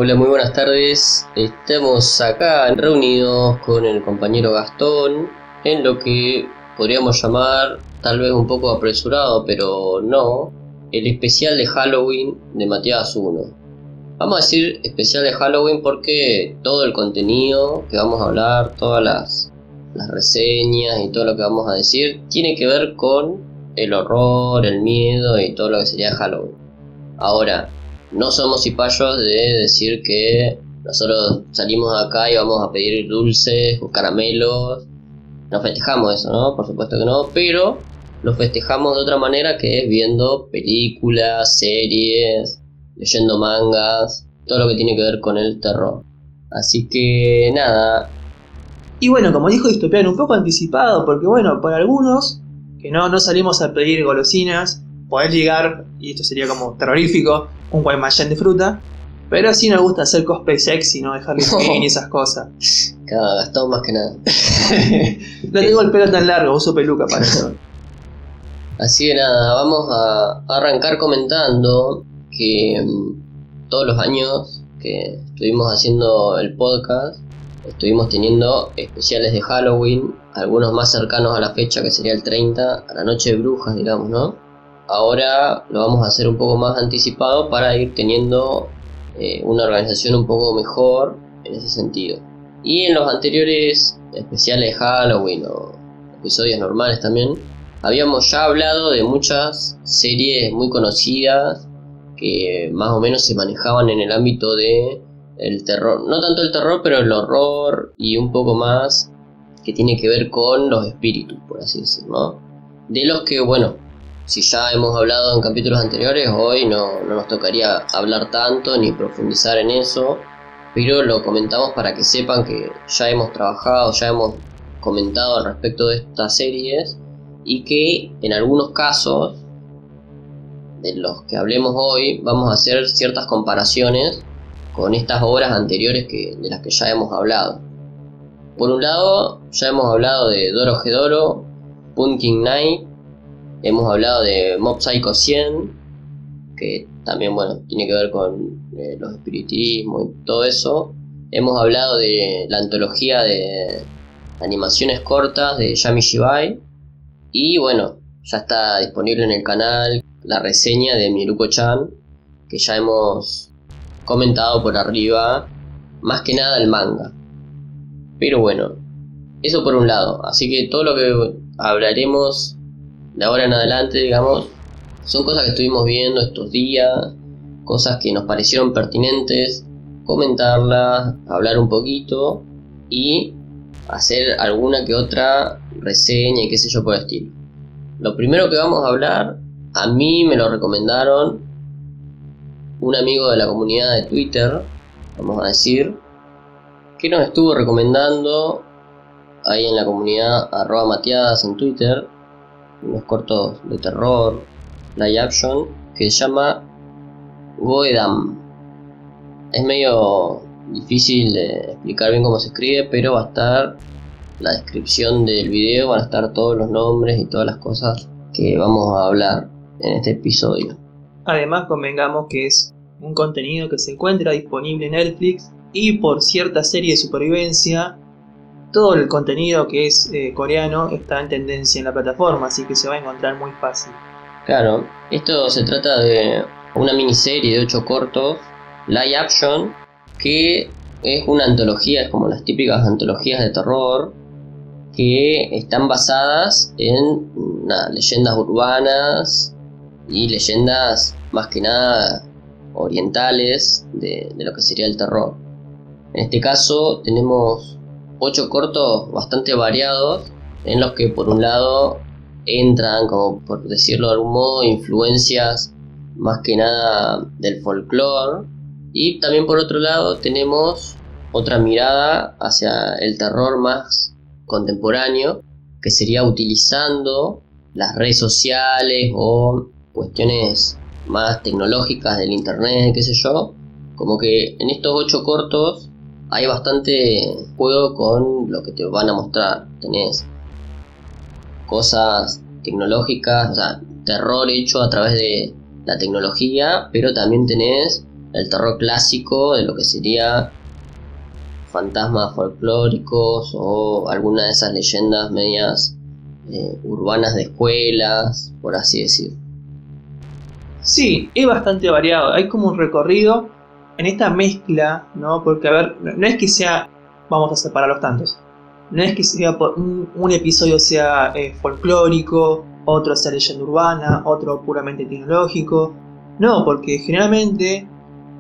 Hola, muy buenas tardes. Estamos acá reunidos con el compañero Gastón en lo que podríamos llamar, tal vez un poco apresurado, pero no, el especial de Halloween de Matías 1. Vamos a decir especial de Halloween porque todo el contenido que vamos a hablar, todas las reseñas y todo lo que vamos a decir tiene que ver con el horror, el miedo y todo lo que sería Halloween. Ahora, no somos cipayos de decir que nosotros salimos de acá y vamos a pedir dulces o caramelos. No festejamos eso, ¿no? Por supuesto que no, pero lo festejamos de otra manera, que es viendo películas, series, leyendo mangas, todo lo que tiene que ver con el terror. Así que nada. Y bueno, como dijo Distopian, un poco anticipado, porque bueno, para algunos que no salimos a pedir golosinas, poder llegar, y esto sería como terrorífico, un guaymallén de fruta, pero sí nos gusta hacer cosplay sexy, ¿no? Dejarle Queen y esas cosas. Cada Gastón más que nada. No tengo el pelo tan largo, uso peluca para eso. Así que nada, vamos a arrancar comentando que todos los años que estuvimos haciendo el podcast, estuvimos teniendo especiales de Halloween, algunos más cercanos a la fecha, que sería el 30, a la noche de brujas, digamos, ¿no? Ahora lo vamos a hacer un poco más anticipado para ir teniendo una organización un poco mejor en ese sentido. Y en los anteriores especiales de Halloween o episodios normales también, habíamos ya hablado de muchas series muy conocidas que más o menos se manejaban en el ámbito de el terror, no tanto el terror, pero el horror y un poco más que tiene que ver con los espíritus, por así decirlo, ¿no? De los que, bueno, si ya hemos hablado en capítulos anteriores, hoy no nos tocaría hablar tanto ni profundizar en eso, pero lo comentamos para que sepan que ya hemos trabajado, ya hemos comentado al respecto de estas series y que en algunos casos de los que hablemos hoy vamos a hacer ciertas comparaciones con estas obras anteriores de las que ya hemos hablado. Por un lado, ya hemos hablado de Dorohedoro, Pumpkin Night, hemos hablado de Mob Psycho 100, que también, bueno, tiene que ver con los espiritismos y todo eso. Hemos hablado de la antología de animaciones cortas de Yami Shibai. Y bueno, ya está disponible en el canal la reseña de Miruko-chan, que ya hemos comentado por arriba, más que nada el manga. Pero bueno, eso por un lado. Así que todo lo que hablaremos de ahora en adelante, digamos, son cosas que estuvimos viendo estos días, cosas que nos parecieron pertinentes, comentarlas, hablar un poquito y hacer alguna que otra reseña y qué sé yo por el estilo. Lo primero que vamos a hablar, a mí me lo recomendaron un amigo de la comunidad de Twitter, vamos a decir, que nos estuvo recomendando ahí en la comunidad @Matiadas en Twitter, unos cortos de terror, live action, que se llama Goedam. Es medio difícil de explicar bien cómo se escribe, pero va a estar la descripción del video, van a estar todos los nombres y todas las cosas que vamos a hablar en este episodio. Además, convengamos que es un contenido que se encuentra disponible en Netflix y por cierta serie de supervivencia, todo el contenido que es coreano está en tendencia en la plataforma, así que se va a encontrar muy fácil. Claro, esto se trata de una miniserie de 8 cortos, live action, que es una antología, es como las típicas antologías de terror, que están basadas en leyendas urbanas y leyendas más que nada orientales de lo que sería el terror. En este caso tenemos 8 cortos bastante variados, en los que por un lado entran, como por decirlo de algún modo, influencias más que nada del folclore, y también por otro lado tenemos otra mirada hacia el terror más contemporáneo, que sería utilizando las redes sociales o cuestiones más tecnológicas del internet, qué sé yo. Como que en estos 8 cortos hay bastante juego con lo que te van a mostrar. Tenés cosas tecnológicas, o sea, terror hecho a través de la tecnología, pero también tenés el terror clásico de lo que sería fantasmas folclóricos o alguna de esas leyendas medias urbanas de escuelas, por así decir. Sí, es bastante variado. Hay como un recorrido en esta mezcla, ¿no? Porque, a ver, no es que sea, vamos a separar los tantos. No es que sea un episodio sea folclórico, otro sea leyenda urbana, otro puramente tecnológico. No, porque generalmente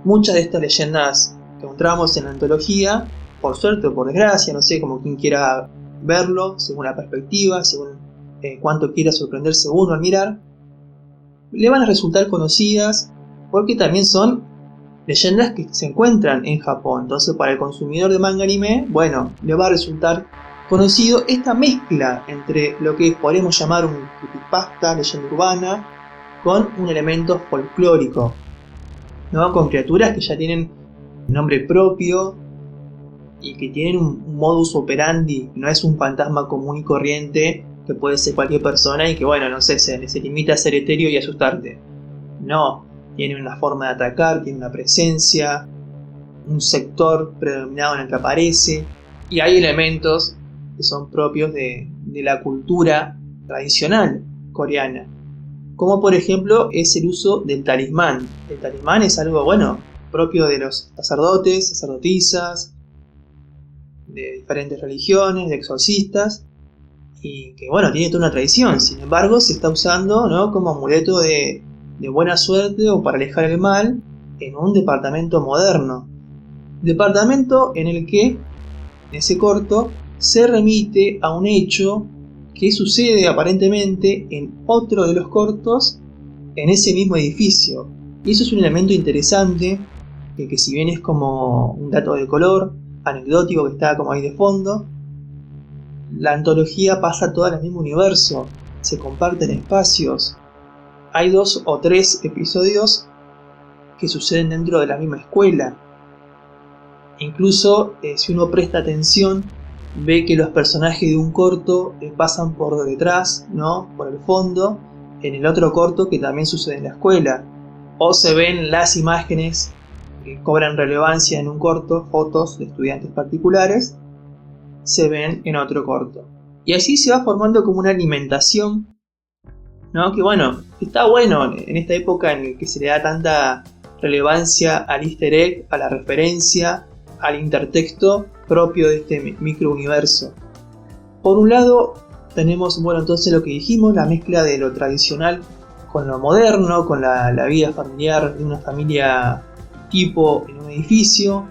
muchas de estas leyendas que encontramos en la antología, por suerte o por desgracia, no sé, como quien quiera verlo, según la perspectiva, según cuánto quiera sorprenderse uno al mirar, le van a resultar conocidas porque también son leyendas que se encuentran en Japón. Entonces, para el consumidor de manga anime, bueno, le va a resultar conocido esta mezcla entre lo que podemos llamar un creepypasta, leyenda urbana, con un elemento folclórico, ¿no? Con criaturas que ya tienen nombre propio y que tienen un modus operandi, no es un fantasma común y corriente que puede ser cualquier persona y que, bueno, no sé, se limita a ser etéreo y asustarte. No, tiene una forma de atacar, tiene una presencia, un sector predominado en el que aparece, y hay elementos que son propios de la cultura tradicional coreana, como por ejemplo es el uso del talismán. El talismán es algo, bueno, propio de los sacerdotes, sacerdotisas, de diferentes religiones, de exorcistas, y que, bueno, tiene toda una tradición. Sin embargo, se está usando, ¿no?, como amuleto de buena suerte o para alejar el mal en un departamento moderno. Departamento en el que, en ese corto, se remite a un hecho que sucede aparentemente en otro de los cortos en ese mismo edificio. Y eso es un elemento interesante, que si bien es como un dato de color, anecdótico que está como ahí de fondo, la antología pasa toda en el mismo universo, se comparten espacios. Hay 2 o 3 episodios que suceden dentro de la misma escuela. Incluso, si uno presta atención, ve que los personajes de un corto pasan por detrás, ¿no?, por el fondo, en el otro corto que también sucede en la escuela. O se ven las imágenes que cobran relevancia en un corto, fotos de estudiantes particulares, se ven en otro corto. Y así se va formando como una alimentación, ¿no?, que, bueno, está bueno en esta época en la que se le da tanta relevancia al easter egg, a la referencia, al intertexto propio de este microuniverso. Por un lado tenemos, bueno, entonces lo que dijimos, la mezcla de lo tradicional con lo moderno, con la vida familiar de una familia tipo en un edificio.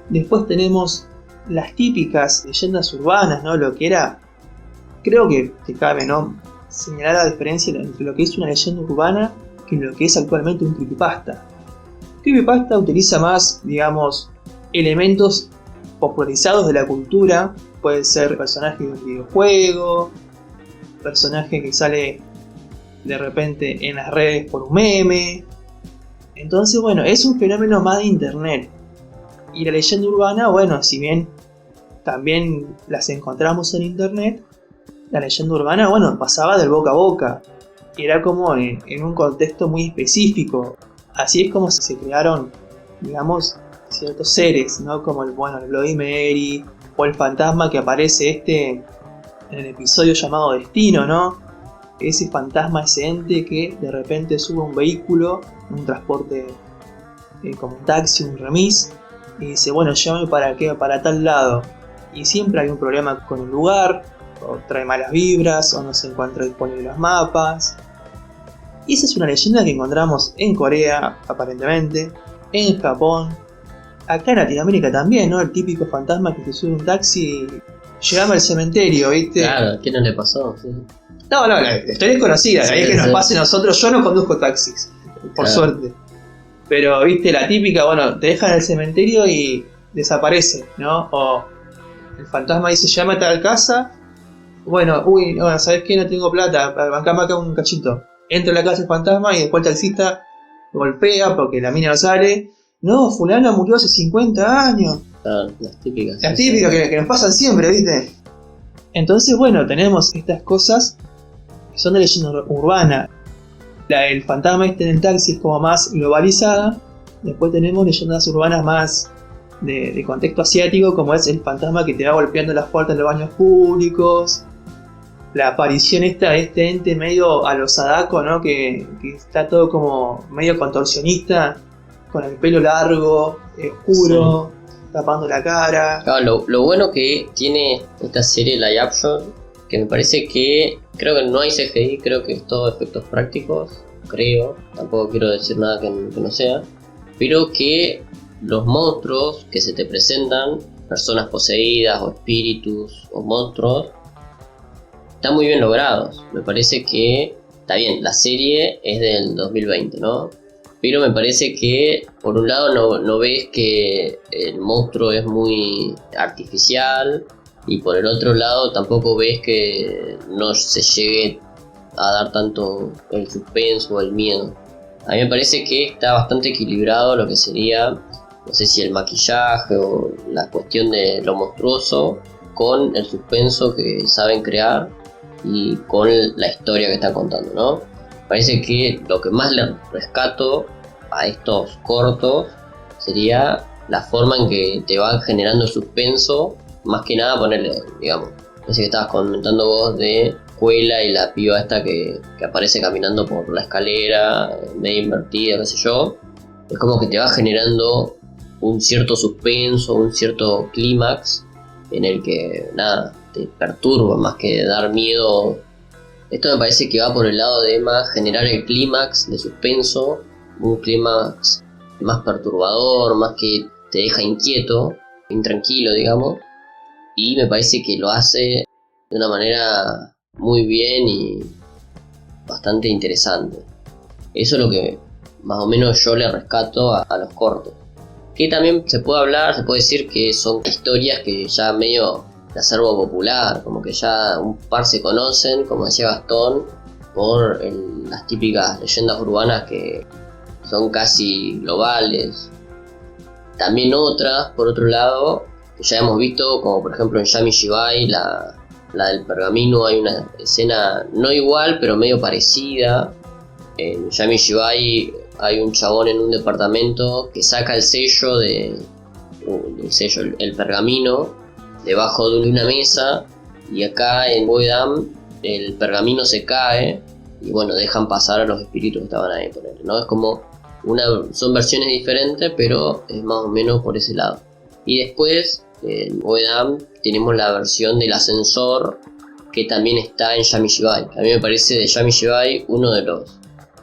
Después tenemos las típicas leyendas urbanas, ¿no?, lo que era, creo que cabe, ¿no?, señalar la diferencia entre lo que es una leyenda urbana que lo que es actualmente un creepypasta. Creepypasta utiliza más, digamos, elementos popularizados de la cultura. Puede ser personaje de un videojuego, personaje que sale de repente en las redes por un meme. Entonces, bueno, es un fenómeno más de internet. Y la leyenda urbana, bueno, si bien también las encontramos en internet, la leyenda urbana, bueno, pasaba del boca a boca. Era como en un contexto muy específico. Así es como se crearon, digamos, ciertos seres, ¿no?, como el Bloody Mary o el fantasma que aparece en el episodio llamado Destino, ¿no? Ese fantasma, ese ente que de repente sube un vehículo, un transporte como un taxi, un remis, y dice, bueno, llévame para tal lado. Y siempre hay un problema con el lugar, o trae malas vibras, o no se encuentra disponible los mapas. Y esa es una leyenda que encontramos en Corea, aparentemente, en Japón, acá en Latinoamérica también, ¿no? El típico fantasma que te sube un taxi y llegamos al cementerio, ¿viste? Claro, ¿qué no le pasó? Sí. No, la historia es conocida, Sí, ahí es que nos sí. pase a nosotros. Yo no conduzco taxis, por Claro. suerte. Pero, ¿viste? La típica, bueno, te dejan en el cementerio y desaparece, ¿no? O el fantasma dice, llámate a la casa. Bueno, ¿sabes qué? No tengo plata, bancame acá un cachito. Entra a la casa el fantasma y después el taxista golpea porque la mina no sale. No, fulana murió hace 50 años. Claro, las típicas. Las típicas que nos pasan siempre, ¿viste? Entonces, bueno, tenemos estas cosas que son de leyenda urbana. El fantasma en el taxi es como más globalizada. Después tenemos leyendas urbanas más de contexto asiático, como es el fantasma que te va golpeando las puertas de los baños públicos. La aparición de este ente medio a lo Sadako, ¿no? Que está todo como medio contorsionista, con el pelo largo, oscuro, tapando la cara. Claro, lo bueno que tiene esta serie live action, que me parece que creo que no hay CGI, creo que es todo efectos prácticos, creo, tampoco quiero decir nada que no sea, pero que los monstruos que se te presentan, personas poseídas o espíritus o monstruos, están muy bien logrados. Me parece que, está bien, la serie es del 2020, ¿no? Pero me parece que, por un lado, no ves que el monstruo es muy artificial, y por el otro lado tampoco ves que no se llegue a dar tanto el suspenso o el miedo. A mí me parece que está bastante equilibrado lo que sería, no sé si el maquillaje o la cuestión de lo monstruoso, con el suspenso que saben crear y con la historia que están contando, ¿no? Parece que lo que más le rescato a estos cortos sería la forma en que te van generando suspenso, más que nada ponerle, digamos, parece que estabas comentando vos de escuela y la piba esta que aparece caminando por la escalera, medio invertida, qué sé yo. Es como que te va generando un cierto suspenso, un cierto clímax en el que, nada, te perturba más que dar miedo. Esto me parece que va por el lado de más generar el clímax de suspenso, un clímax más perturbador, más que te deja inquieto, intranquilo, digamos, y me parece que lo hace de una manera muy bien y bastante interesante. Eso es lo que más o menos yo le rescato a los cortos. Que también se puede hablar, se puede decir que son historias que ya medio de acervo popular, como que ya un par se conocen, como decía Gastón, por las típicas leyendas urbanas que son casi globales. También otras, por otro lado, que ya hemos visto, como por ejemplo en Yami Shibai, la del pergamino, hay una escena no igual, pero medio parecida. En Yami Shibai hay un chabón en un departamento que saca el sello el pergamino, debajo de una mesa, y acá en Boedam el pergamino se cae y bueno, dejan pasar a los espíritus que estaban ahí, ¿no? Es como son versiones diferentes, pero es más o menos por ese lado. Y después en Boedam tenemos la versión del ascensor, que también está en Yami Shibai. A mí me parece de Yami Shibai uno de los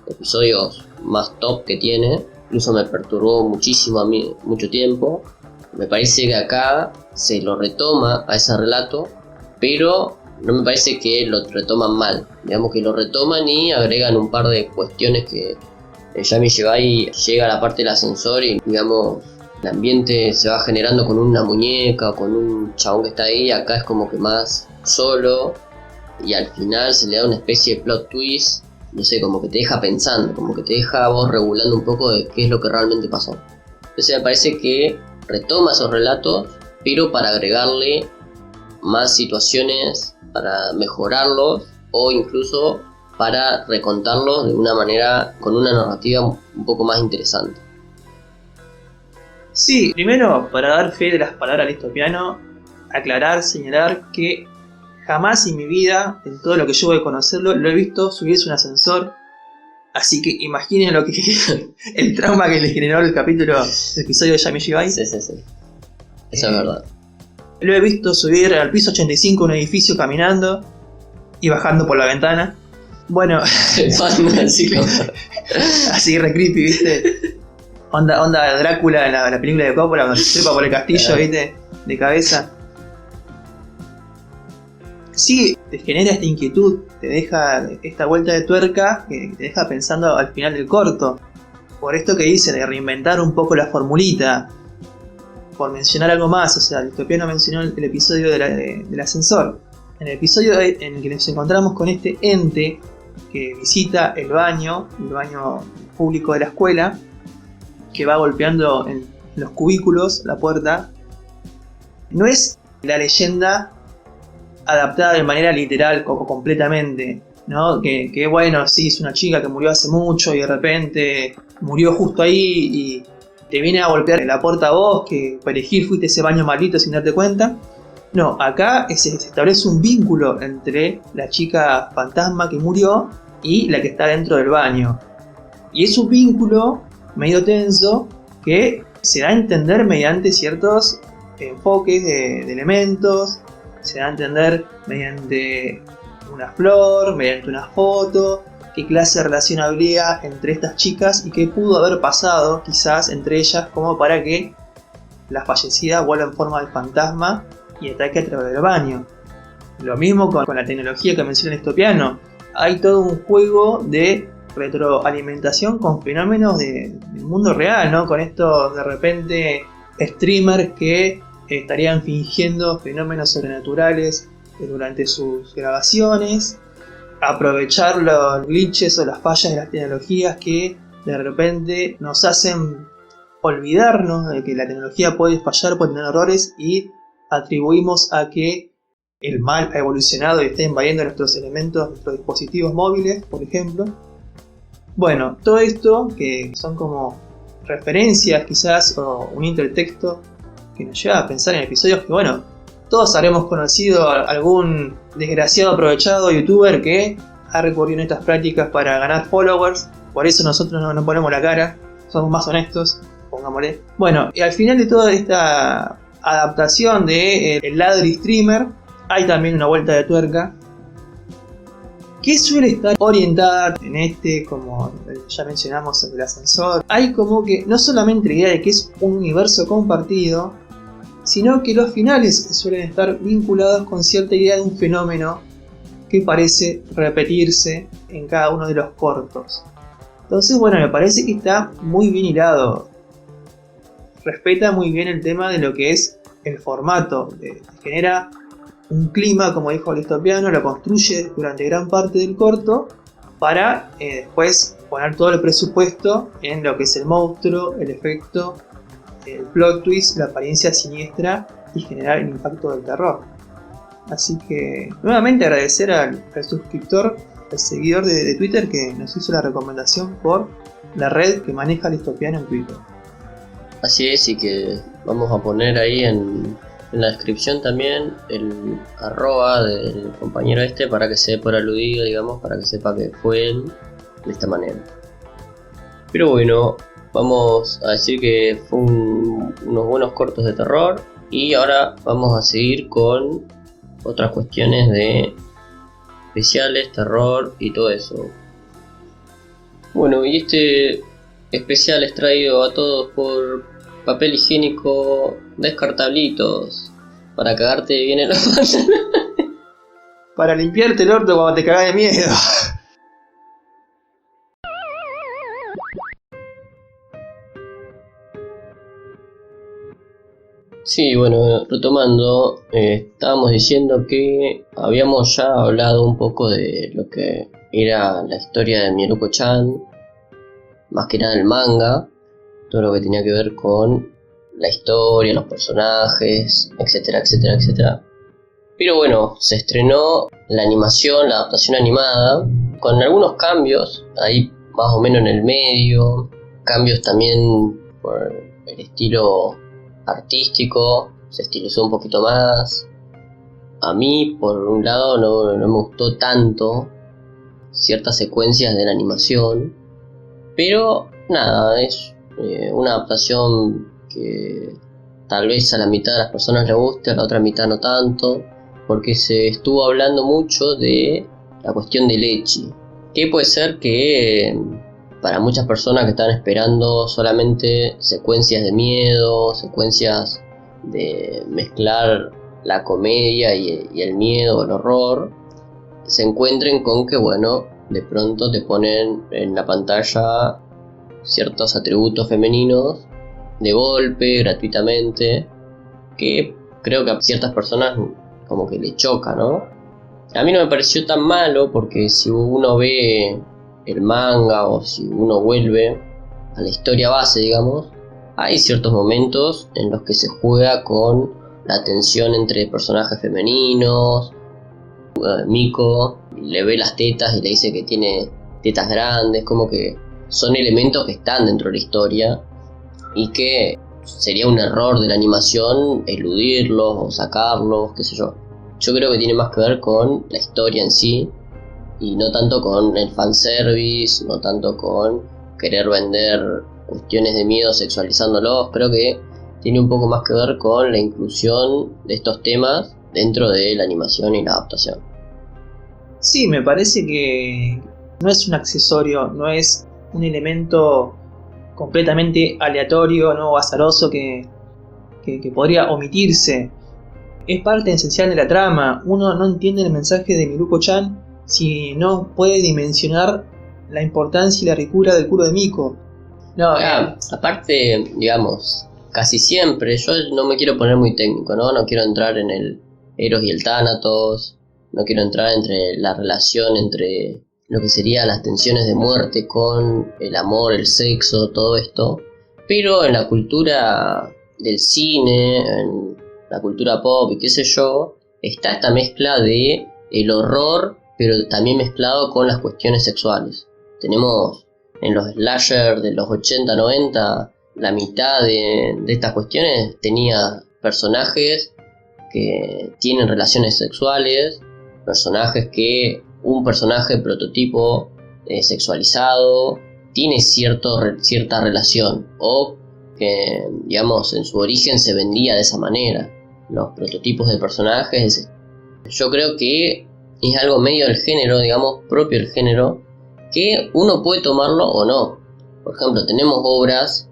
episodios más top que tiene, incluso me perturbó muchísimo a mí mucho tiempo. Me parece que acá se lo retoma a ese relato, pero no me parece que lo retoman mal. Digamos que lo retoman y agregan un par de cuestiones que en Yami Shibai llega a la parte del ascensor y, digamos, el ambiente se va generando con una muñeca o con un chabón que está ahí. Acá es como que más solo, y al final se le da una especie de plot twist, no sé, como que te deja pensando, como que te deja vos regulando un poco de qué es lo que realmente pasó. Entonces me parece que retoma esos relatos, pero para agregarle más situaciones, para mejorarlos o incluso para recontarlos de una manera, con una narrativa un poco más interesante. Sí, primero, para dar fe de las palabras de Listopiano, aclarar, señalar que jamás en mi vida, en todo lo que yo voy a conocerlo, lo he visto subirse un ascensor. Así que imaginen lo que el trauma que le generó el episodio de Yami Shibai. Sí. Eso es verdad. Lo he visto subir al piso 85 un edificio caminando y bajando por la ventana. Bueno, así re creepy, ¿viste? Onda Drácula en la película de Coppola, cuando se trepa por el castillo, ¿viste? De cabeza. Sí, te genera esta inquietud, te deja esta vuelta de tuerca que te deja pensando al final del corto. Por esto que dice de reinventar un poco la formulita. Por mencionar algo más, o sea, Listopiano mencionó el episodio del ascensor. En el episodio en el que nos encontramos con este ente que visita el baño público de la escuela, que va golpeando en los cubículos la puerta, no es la leyenda adaptada de manera literal o completamente, ¿no? Que bueno, sí, es una chica que murió hace mucho y de repente murió justo ahí te viene a golpear la puerta a vos, que por elegir fuiste ese baño maldito sin darte cuenta. No, acá se establece un vínculo entre la chica fantasma que murió y la que está dentro del baño. Y es un vínculo medio tenso que se da a entender mediante ciertos enfoques de elementos, se da a entender mediante una flor, mediante una foto, qué clase de relación habría entre estas chicas y qué pudo haber pasado quizás entre ellas como para que la fallecida vuelva en forma de fantasma y ataque a través del baño. Lo mismo con la tecnología que menciona Distopiano. Hay todo un juego de retroalimentación con fenómenos del mundo real, ¿no? Con estos de repente streamers que estarían fingiendo fenómenos sobrenaturales durante sus grabaciones, aprovechar los glitches o las fallas de las tecnologías que de repente nos hacen olvidarnos de que la tecnología puede fallar, puede tener errores y atribuimos a que el mal ha evolucionado y está invadiendo nuestros elementos, nuestros dispositivos móviles, por ejemplo. Bueno, todo esto que son como referencias quizás o un intertexto que nos lleva a pensar en episodios que, bueno, todos habremos conocido a algún desgraciado aprovechado youtuber que ha recurrido a estas prácticas para ganar followers. Por eso nosotros no ponemos la cara, somos más honestos, pongámosle. Bueno, y al final de toda esta adaptación de el ladri streamer hay también una vuelta de tuerca que suele estar orientada en como ya mencionamos, el ascensor. Hay como que no solamente la idea de que es un universo compartido, sino que los finales suelen estar vinculados con cierta idea de un fenómeno que parece repetirse en cada uno de los cortos. Entonces, bueno, me parece que está muy bien hilado. Respeta muy bien el tema de lo que es el formato. Genera un clima, como dijo Distopiano, lo construye durante gran parte del corto para después poner todo el presupuesto en lo que es el monstruo, el efecto, el plot twist, la apariencia siniestra y generar el impacto del terror. Así que nuevamente agradecer al suscriptor, al seguidor de Twitter que nos hizo la recomendación por la red que maneja Distopiano en Twitter. Así es, y que vamos a poner ahí en la descripción también el @ del compañero para que se dé por aludido, digamos, para que sepa que fue él de esta manera. Pero bueno, vamos a decir que fue unos buenos cortos de terror y ahora vamos a seguir con otras cuestiones de especiales, terror y todo eso. Bueno, y este especial es traído a todos por papel higiénico descartablitos para cagarte bien en la panza. Para limpiarte el orto cuando te cagás de miedo. Sí, bueno, retomando, estábamos diciendo que habíamos ya hablado un poco de lo que era la historia de Mieruko-chan, más que nada el manga, todo lo que tenía que ver con la historia, los personajes, etcétera, etcétera, etcétera. Pero bueno, se estrenó la animación, la adaptación animada, con algunos cambios, ahí más o menos en el medio, cambios también por el estilo artístico, se estilizó un poquito más. A mí, por un lado, no me gustó tanto ciertas secuencias de la animación, pero nada, es una adaptación que tal vez a la mitad de las personas le guste, a la otra mitad no tanto, porque se estuvo hablando mucho de la cuestión del ecchi, que puede ser que para muchas personas que están esperando solamente secuencias de miedo, secuencias de mezclar la comedia y el miedo, el horror, se encuentren con que, bueno, de pronto te ponen en la pantalla ciertos atributos femeninos de golpe, gratuitamente, que creo que a ciertas personas como que le choca, ¿no? A mí no me pareció tan malo, porque si uno ve el manga o si uno vuelve a la historia base, digamos, hay ciertos momentos en los que se juega con la tensión entre personajes femeninos. Miko le ve las tetas y le dice que tiene tetas grandes, como que son elementos que están dentro de la historia y que sería un error de la animación eludirlos o sacarlos, qué sé yo. Yo creo que tiene más que ver con la historia en sí y no tanto con el fanservice, no tanto con querer vender cuestiones de miedo sexualizándolos. Creo que tiene un poco más que ver con la inclusión de estos temas dentro de la animación y la adaptación. Sí, me parece que no es un accesorio, no es un elemento completamente aleatorio, ¿no? O azaroso que podría omitirse. Es parte esencial de la trama. Uno no entiende el mensaje de Miruko-chan si no puede dimensionar la importancia y la ricura del culo de Miko. No, aparte, digamos, casi siempre, yo no me quiero poner muy técnico, ¿no? No quiero entrar en el Eros y el Thanatos, no quiero entrar entre la relación entre lo que serían las tensiones de muerte con el amor, el sexo, todo esto. Pero en la cultura del cine, en la cultura pop y qué sé yo, está esta mezcla de el horror, pero también mezclado con las cuestiones sexuales. Tenemos en los slasher de los 80, 90, la mitad de estas cuestiones tenía personajes que tienen relaciones sexuales, personajes que un personaje prototipo sexualizado tiene cierta relación, o que, digamos, en su origen se vendía de esa manera. Los prototipos de personajes, yo creo que es algo medio del género, digamos, propio del género, que uno puede tomarlo o no. Por ejemplo, tenemos obras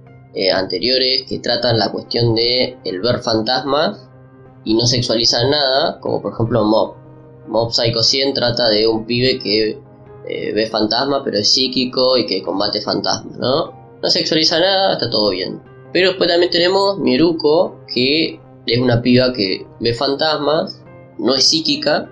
anteriores que tratan la cuestión de el ver fantasmas y no sexualizan nada, como por ejemplo Mob Psycho 100 trata de un pibe que ve fantasmas pero es psíquico y que combate fantasmas, ¿no? No sexualiza nada, está todo bien. Pero después también tenemos Miruko, que es una piba que ve fantasmas, no es psíquica,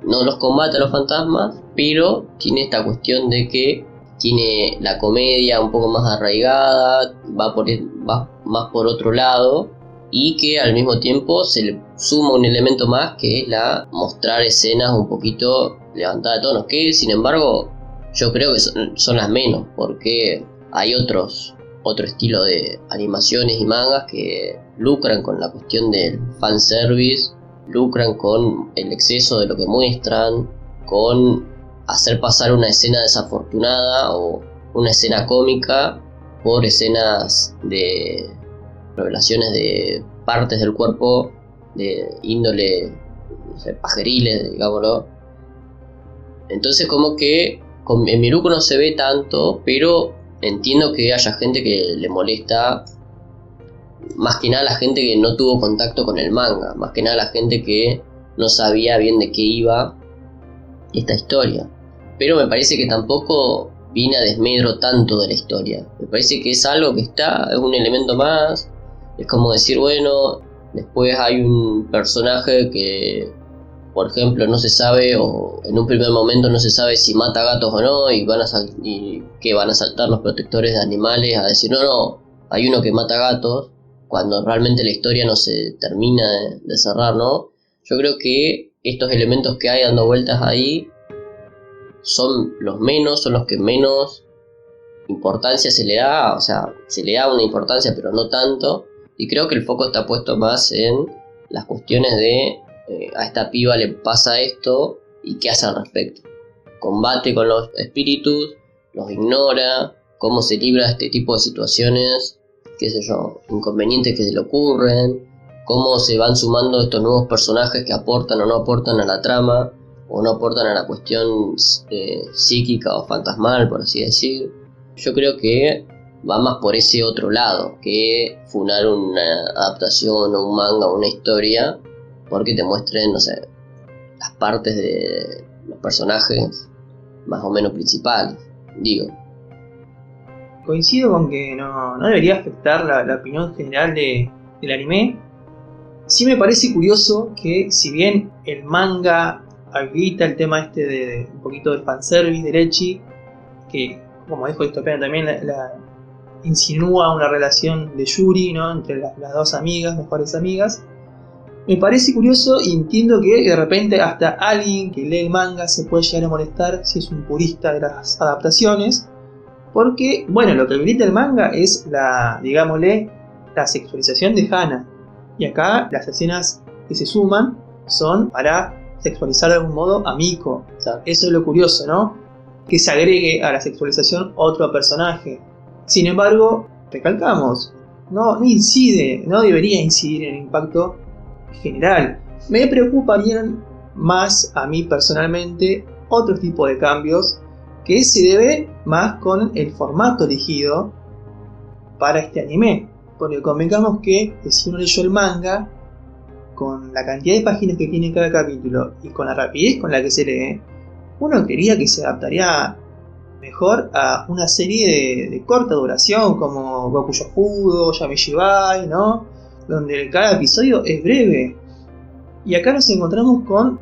no los combate a los fantasmas, pero tiene esta cuestión de que tiene la comedia un poco más arraigada, va más por otro lado, y que al mismo tiempo se le suma un elemento más, que es mostrar escenas un poquito levantadas de tonos, que sin embargo yo creo que son las menos, porque hay otro estilo de animaciones y mangas que lucran con la cuestión del fanservice, lucran con el exceso de lo que muestran, con hacer pasar una escena desafortunada o una escena cómica por escenas de revelaciones de partes del cuerpo de índole, no sé, pajeriles, digámoslo. Entonces como que en Miruko no se ve tanto, pero entiendo que haya gente que le molesta, más que nada la gente que no tuvo contacto con el manga, más que nada la gente que no sabía bien de qué iba esta historia. Pero me parece que tampoco viene a desmedro tanto de la historia. Me parece que es algo que es un elemento más. Es como decir, bueno, después hay un personaje que, por ejemplo, no se sabe, o en un primer momento no se sabe si mata gatos o no, y van a saltar los protectores de animales a decir, no, hay uno que mata gatos, cuando realmente la historia no se termina de cerrar, ¿no? Yo creo que estos elementos que hay dando vueltas ahí son los que menos importancia se le da, o sea, se le da una importancia pero no tanto, y creo que el foco está puesto más en las cuestiones de a esta piba le pasa esto y qué hace al respecto. Combate con los espíritus, los ignora, cómo se libra de este tipo de situaciones, qué sé yo, inconvenientes que se le ocurren, cómo se van sumando estos nuevos personajes que aportan o no aportan a la trama, o no aportan a la cuestión psíquica o fantasmal, por así decir. Yo creo que va más por ese otro lado que funar una adaptación o un manga o una historia porque te muestren, no sé, las partes de los personajes más o menos principales, digo. Coincido con que no debería afectar la opinión general del anime. Sí me parece curioso que si bien el manga habilita el tema de un poquito del fanservice, del ecchi, que como dijo Distopiano también insinúa una relación de Yuri, ¿no? Entre las dos amigas, mejores amigas. Me parece curioso y entiendo que de repente hasta alguien que lee el manga se puede llegar a molestar si es un purista de las adaptaciones. Porque, bueno, lo que habilita el manga es digámosle, la sexualización de Hana. Y acá las escenas que se suman son para sexualizar de algún modo a Miko. O sea, eso es lo curioso, ¿no? Que se agregue a la sexualización otro personaje. Sin embargo, recalcamos, no incide, no debería incidir en el impacto general. Me preocuparían más a mí personalmente otro tipo de cambios que se debe más con el formato elegido para este anime. Porque convengamos que si uno leyó el manga, con la cantidad de páginas que tiene cada capítulo y con la rapidez con la que se lee, uno creería que se adaptaría mejor a una serie de corta duración como Goku Yofudo, Yamishibai, ¿no? Donde cada episodio es breve. Y acá nos encontramos con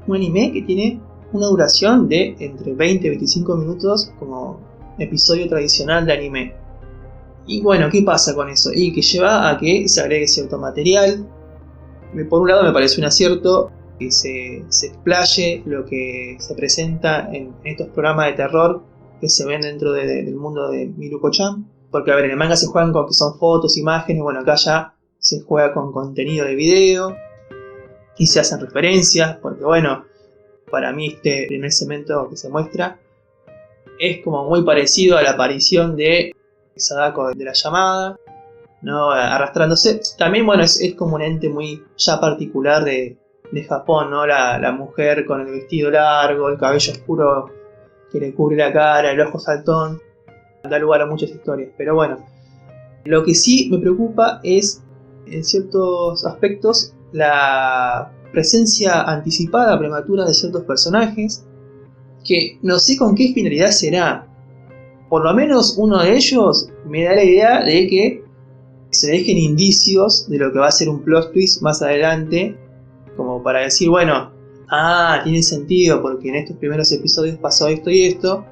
un anime que tiene una duración de entre 20 y 25 minutos como episodio tradicional de anime. Y bueno, ¿qué pasa con eso? Y que lleva a que se agregue cierto material. Por un lado me parece un acierto que se explaye lo que se presenta en estos programas de terror que se ven dentro del mundo de Miruko-chan. Porque a ver, en el manga se juegan con que son fotos, imágenes, bueno, acá ya se juega con contenido de video y se hacen referencias, porque bueno, para mí este primer segmento que se muestra es como muy parecido a la aparición de Sadako de la llamada, ¿no? Arrastrándose. También, bueno, es como un ente muy ya particular de Japón, ¿no? La mujer con el vestido largo, el cabello oscuro que le cubre la cara, el ojo saltón, da lugar a muchas historias. Pero bueno, lo que sí me preocupa es, en ciertos aspectos, la presencia anticipada, prematura de ciertos personajes, que no sé con qué finalidad será. Por lo menos uno de ellos me da la idea de que se dejen indicios de lo que va a ser un plot twist más adelante, como para decir, bueno, tiene sentido porque en estos primeros episodios pasó esto y esto,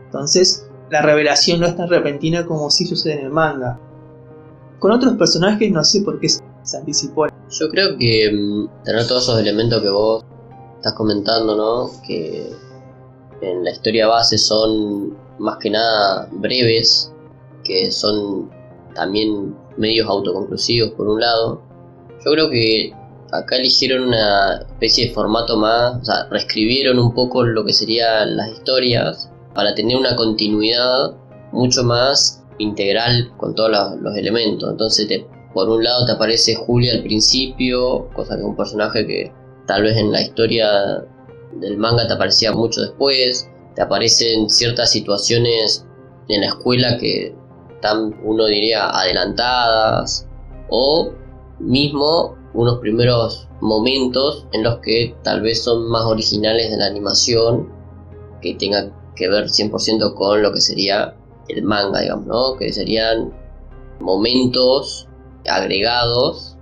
entonces la revelación no es tan repentina como sí sucede en el manga. Con otros personajes no sé por qué se anticipó. Yo creo que tener todos esos elementos que vos estás comentando, ¿no? Que en la historia base son más que nada breves, que son también medios autoconclusivos por un lado. Yo creo que acá eligieron una especie de formato más, o sea, reescribieron un poco lo que serían las historias para tener una continuidad mucho más integral con todos los elementos. Entonces por un lado te aparece Julia al principio, cosa que es un personaje que tal vez en la historia del manga te aparecía mucho después. Te aparecen ciertas situaciones en la escuela que están, uno diría, adelantadas, o mismo unos primeros momentos en los que tal vez son más originales de la animación, que tenga que ver 100% con lo que sería el manga, digamos, ¿no? Que serían momentos agregados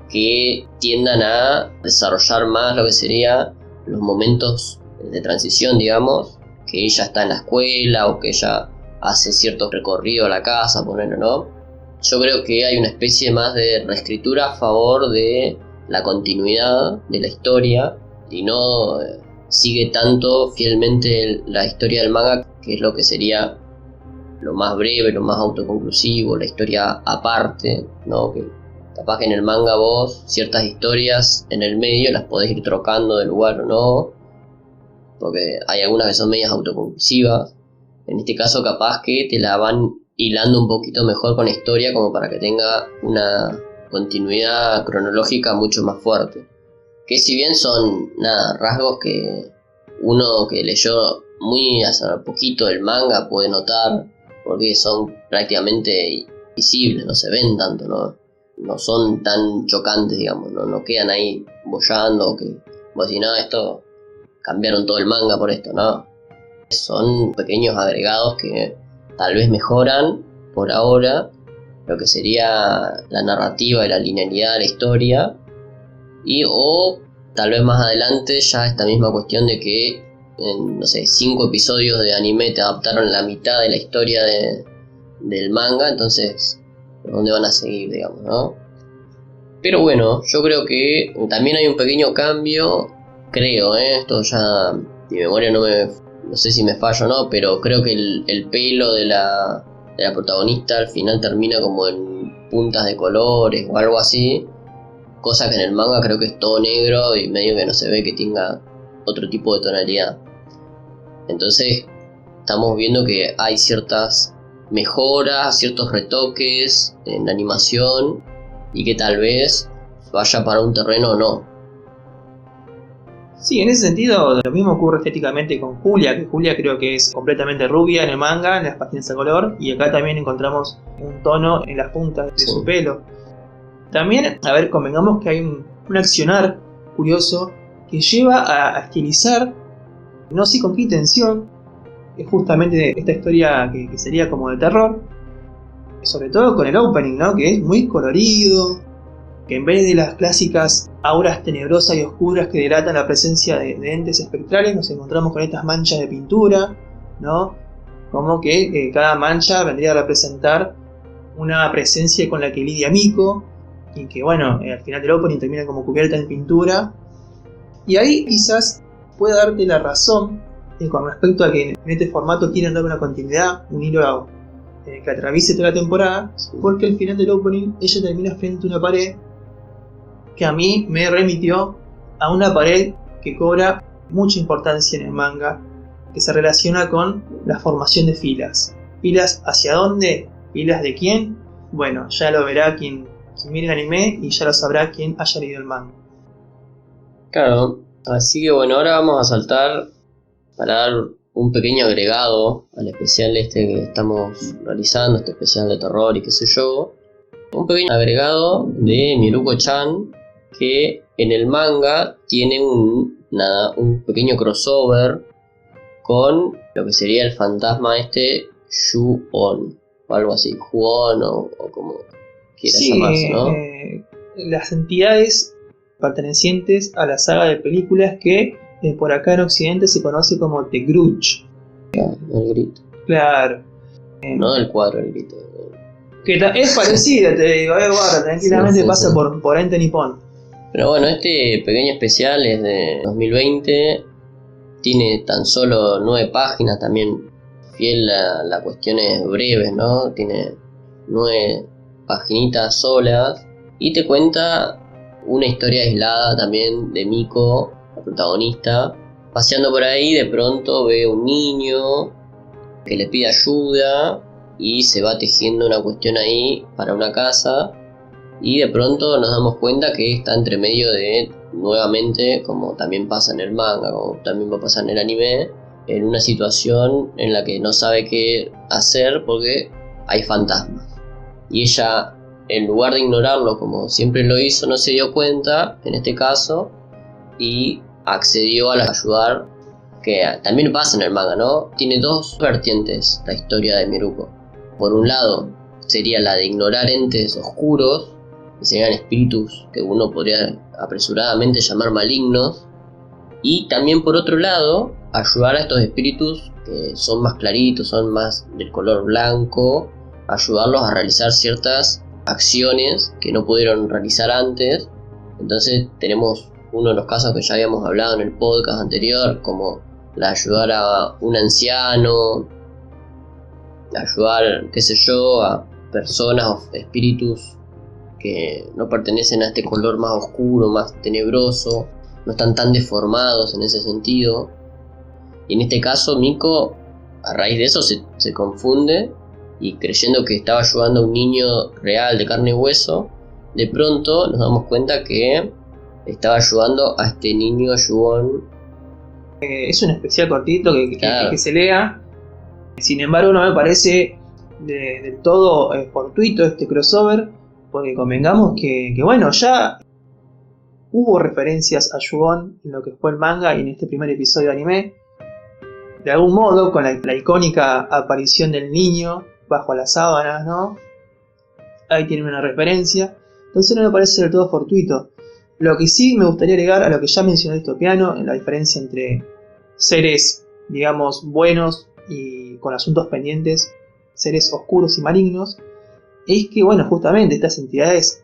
que tiendan a desarrollar más lo que sería los momentos de transición, digamos, que ella está en la escuela o que ella hace cierto recorrido a la casa, ponerlo, ¿no? Yo creo que hay una especie más de reescritura a favor de la continuidad de la historia y no sigue tanto fielmente la historia del manga, que es lo que sería lo más breve, lo más autoconclusivo, la historia aparte, ¿no? Que capaz que en el manga vos ciertas historias en el medio las podés ir trocando de lugar o no, porque hay algunas que son medias autoconclusivas. En este caso capaz que te la van hilando un poquito mejor con la historia como para que tenga una continuidad cronológica mucho más fuerte. Que si bien son rasgos que uno que leyó muy hace poquito el manga puede notar, porque son prácticamente visibles, no se ven tanto, no son tan chocantes, digamos, no quedan ahí bollando, que vos decís, no, esto cambiaron todo el manga por esto, no. Son pequeños agregados que tal vez mejoran por ahora lo que sería la narrativa y la linealidad de la historia, o tal vez más adelante ya esta misma cuestión de que en, no sé, 5 episodios de anime te adaptaron la mitad de la historia del manga, entonces ¿por dónde van a seguir, digamos, no? Pero bueno, yo creo que también hay un pequeño cambio, creo, esto ya mi memoria no me no sé si me fallo o no, pero creo que el pelo de la protagonista al final termina como en puntas de colores o algo así, cosa que en el manga creo que es todo negro y medio que no se ve que tenga otro tipo de tonalidad. Entonces estamos viendo que hay ciertas mejoras, ciertos retoques en la animación y que tal vez vaya para un terreno o no. Sí, en ese sentido lo mismo ocurre estéticamente con Julia, que Julia creo que es completamente rubia en el manga, en las páginas a color, y acá también encontramos un tono en las puntas de su pelo. También, a ver, convengamos que hay un accionar curioso que lleva a estilizar, no sé con qué intención, es justamente esta historia que sería como de terror, sobre todo con el opening, ¿no? Que es muy colorido, que en vez de las clásicas auras tenebrosas y oscuras que delatan la presencia de entes espectrales, nos encontramos con estas manchas de pintura, ¿no? Como que cada mancha vendría a representar una presencia con la que lidia Miko, y que bueno, al final del opening termina como cubierta en pintura. Y ahí quizás pueda darte la razón con respecto a que en este formato quieren dar una continuidad, un hilo que atraviese toda la temporada, porque al final del opening ella termina frente a una pared que a mí me remitió a una pared que cobra mucha importancia en el manga, que se relaciona con la formación de filas. ¿Filas hacia dónde? ¿Filas de quién? Bueno, ya lo verá quien mire el anime y ya lo sabrá quien haya leído el manga. Claro, así que bueno, ahora vamos a saltar para dar un pequeño agregado al especial este que estamos realizando, este especial de terror y qué sé yo. Un pequeño agregado de Miruko-chan, que en el manga tiene un pequeño crossover con lo que sería el fantasma este Ju-on, o algo así, Ju-on o como quiera llamarse, ¿no? Las entidades pertenecientes a la saga de películas que por acá en Occidente se conoce como The Grudge. El grito. Claro. No el cuadro, el grito. Que es parecido, te digo, guarda, tranquilamente sí, pasa sí. por Ente Nippon. Pero bueno, este pequeño especial es de 2020, tiene tan solo 9 páginas, también fiel a las cuestiones breves, ¿no? Tiene 9 paginitas solas y te cuenta una historia aislada también de Miko, la protagonista, paseando por ahí. De pronto ve un niño que le pide ayuda y se va tejiendo una cuestión ahí para una casa, y de pronto nos damos cuenta que está entre medio de, nuevamente, como también pasa en el manga, como también va a pasar en el anime, en una situación en la que no sabe qué hacer porque hay fantasmas. Y ella, en lugar de ignorarlo como siempre lo hizo, no se dio cuenta en este caso y accedió a ayudar, que también pasa en el manga, ¿no? Tiene dos vertientes la historia de Miruko. Por un lado sería la de ignorar entes oscuros, que serían espíritus que uno podría apresuradamente llamar malignos, y también por otro lado ayudar a estos espíritus que son más claritos, son más del color blanco, ayudarlos a realizar ciertas acciones que no pudieron realizar antes. Entonces tenemos uno de los casos que ya habíamos hablado en el podcast anterior, como la de ayudar a un anciano, ayudar, qué sé yo, a personas o espíritus que no pertenecen a este color más oscuro, más tenebroso, no están tan deformados en ese sentido. Y en este caso Miko, a raíz de eso, se confunde, y creyendo que estaba ayudando a un niño real de carne y hueso, de pronto nos damos cuenta que estaba ayudando a este niño Ju-on. Es un especial cortito Claro. que se lea. Sin embargo, no me parece del todo fortuito este crossover, porque convengamos que bueno, ya hubo referencias a Ju-on en lo que fue el manga y en este primer episodio de anime. De algún modo, con la icónica aparición del niño bajo las sábanas, ¿no? Ahí tienen una referencia. Entonces no me parece del todo fortuito. Lo que sí me gustaría agregar a lo que ya mencionó Distopiano, en la diferencia entre seres, digamos, buenos y con asuntos pendientes, seres oscuros y malignos, es que, bueno, justamente estas entidades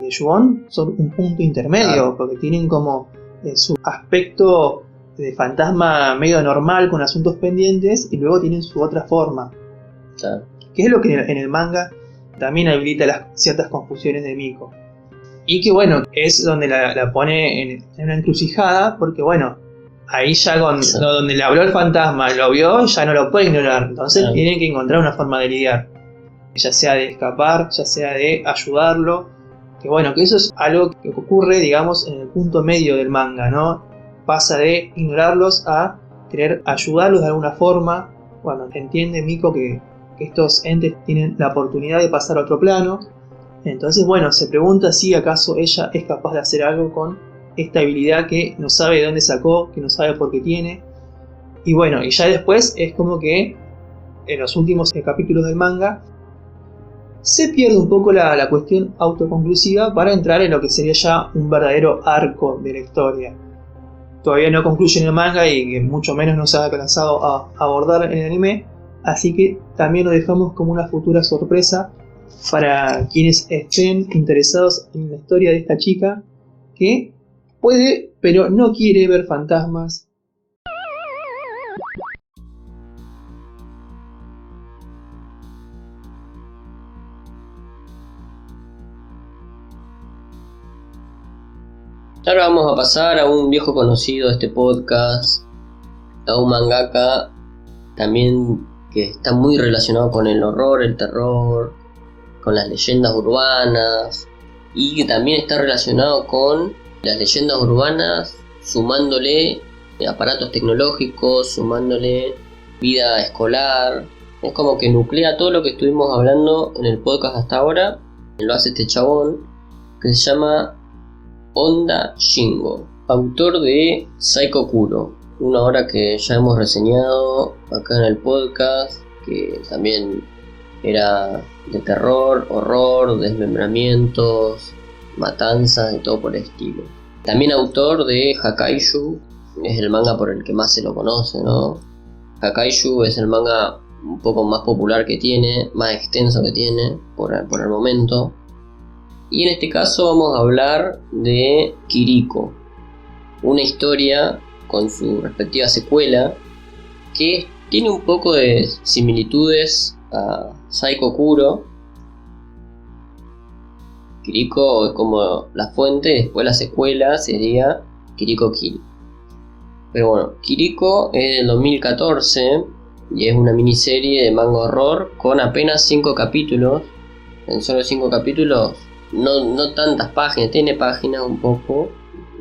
de Ju-on son un punto intermedio, porque tienen como su aspecto de fantasma medio normal con asuntos pendientes y luego tienen su otra forma. Claro. Que es lo que en el manga también habilita ciertas confusiones de Miko. Y que bueno, es donde la pone en una encrucijada, porque bueno, ahí ya donde le habló el fantasma, lo vio, ya no lo puede ignorar. Entonces tienen que encontrar una forma de lidiar. Ya sea de escapar, ya sea de ayudarlo. Que bueno, que eso es algo que ocurre, digamos, en el punto medio del manga, ¿no? Pasa de ignorarlos a querer ayudarlos de alguna forma. Bueno, entiende Miko que estos entes tienen la oportunidad de pasar a otro plano. Entonces, bueno, se pregunta si acaso ella es capaz de hacer algo con esta habilidad que no sabe de dónde sacó, que no sabe por qué tiene. Y bueno, y ya después es como que en los últimos capítulos del manga se pierde un poco la cuestión autoconclusiva para entrar en lo que sería ya un verdadero arco de la historia. Todavía no concluye en el manga y que mucho menos no se ha alcanzado a abordar en el anime, así que también lo dejamos como una futura sorpresa para quienes estén interesados en la historia de esta chica que puede, pero no quiere ver fantasmas. Ahora vamos a pasar a un viejo conocido de este podcast, a un mangaka también que está muy relacionado con el horror, el terror, con las leyendas urbanas, y que también está relacionado con las leyendas urbanas sumándole aparatos tecnológicos, sumándole vida escolar. Es como que nuclea todo lo que estuvimos hablando en el podcast hasta ahora. Lo hace este chabón que se llama Honda Shingo, autor de Psycho Kuro, una obra que ya hemos reseñado acá en el podcast, que también era de terror, horror, desmembramientos, matanzas y todo por el estilo. También autor de Hakaiju, es el manga por el que más se lo conoce, ¿no? Hakaiju es el manga un poco más popular que tiene, más extenso que tiene por el momento. Y en este caso vamos a hablar de Kiriko, una historia con su respectiva secuela que tiene un poco de similitudes a Psycho Kuro. Kiriko es como la fuente, después la secuela sería Kiriko Kill. Pero bueno, Kiriko es del 2014 y es una miniserie de manga horror con apenas 5 capítulos. En solo 5 capítulos, no tantas páginas, tiene páginas un poco,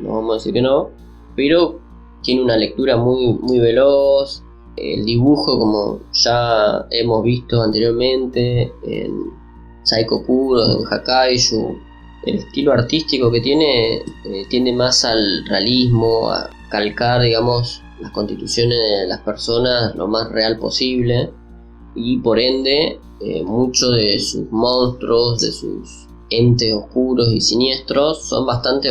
no vamos a decir que no, pero tiene una lectura muy veloz. El dibujo, como ya hemos visto anteriormente en Psycho Kuro, en Hakaiju, el estilo artístico que tiene tiende más al realismo, a calcar, digamos, las constituciones de las personas lo más real posible, y por ende muchos de sus monstruos, de sus entes oscuros y siniestros son bastante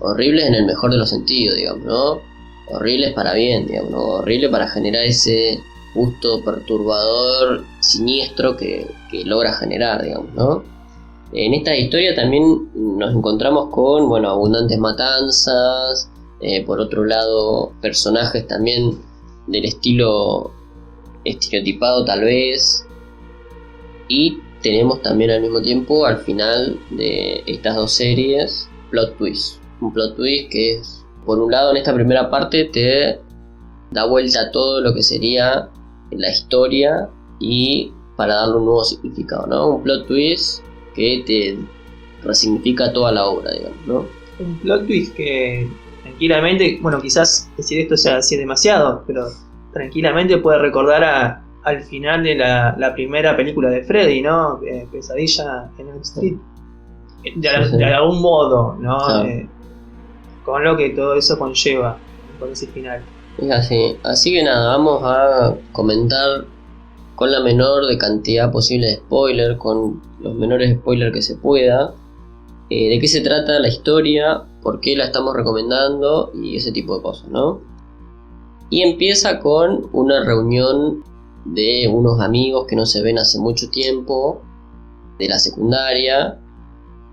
horribles en el mejor de los sentidos, digamos, ¿no? Horribles para bien, digamos, ¿no? Horrible para generar ese gusto perturbador, siniestro que logra generar, digamos, ¿no? En esta historia también nos encontramos con, bueno, abundantes matanzas, por otro lado, personajes también del estilo estereotipado tal vez, y tenemos también al mismo tiempo, al final de estas dos series, plot twist. Un plot twist que es, por un lado, en esta primera parte te da vuelta a todo lo que sería la historia y para darle un nuevo significado, ¿no? Un plot twist que te resignifica toda la obra, digamos, ¿no? Un plot twist que tranquilamente, bueno, quizás decir esto sea así demasiado, pero tranquilamente puede recordar al final de la primera película de Freddy, ¿no? Pesadilla en Elm Street. De algún modo, ¿no? Claro. Con lo que todo eso conlleva por ese final. Es así. Así que nada, vamos a comentar con la menor de cantidad posible de spoiler, con los menores spoilers que se pueda, de qué se trata la historia, por qué la estamos recomendando y ese tipo de cosas, ¿no? Y empieza con una reunión de unos amigos que no se ven hace mucho tiempo, de la secundaria,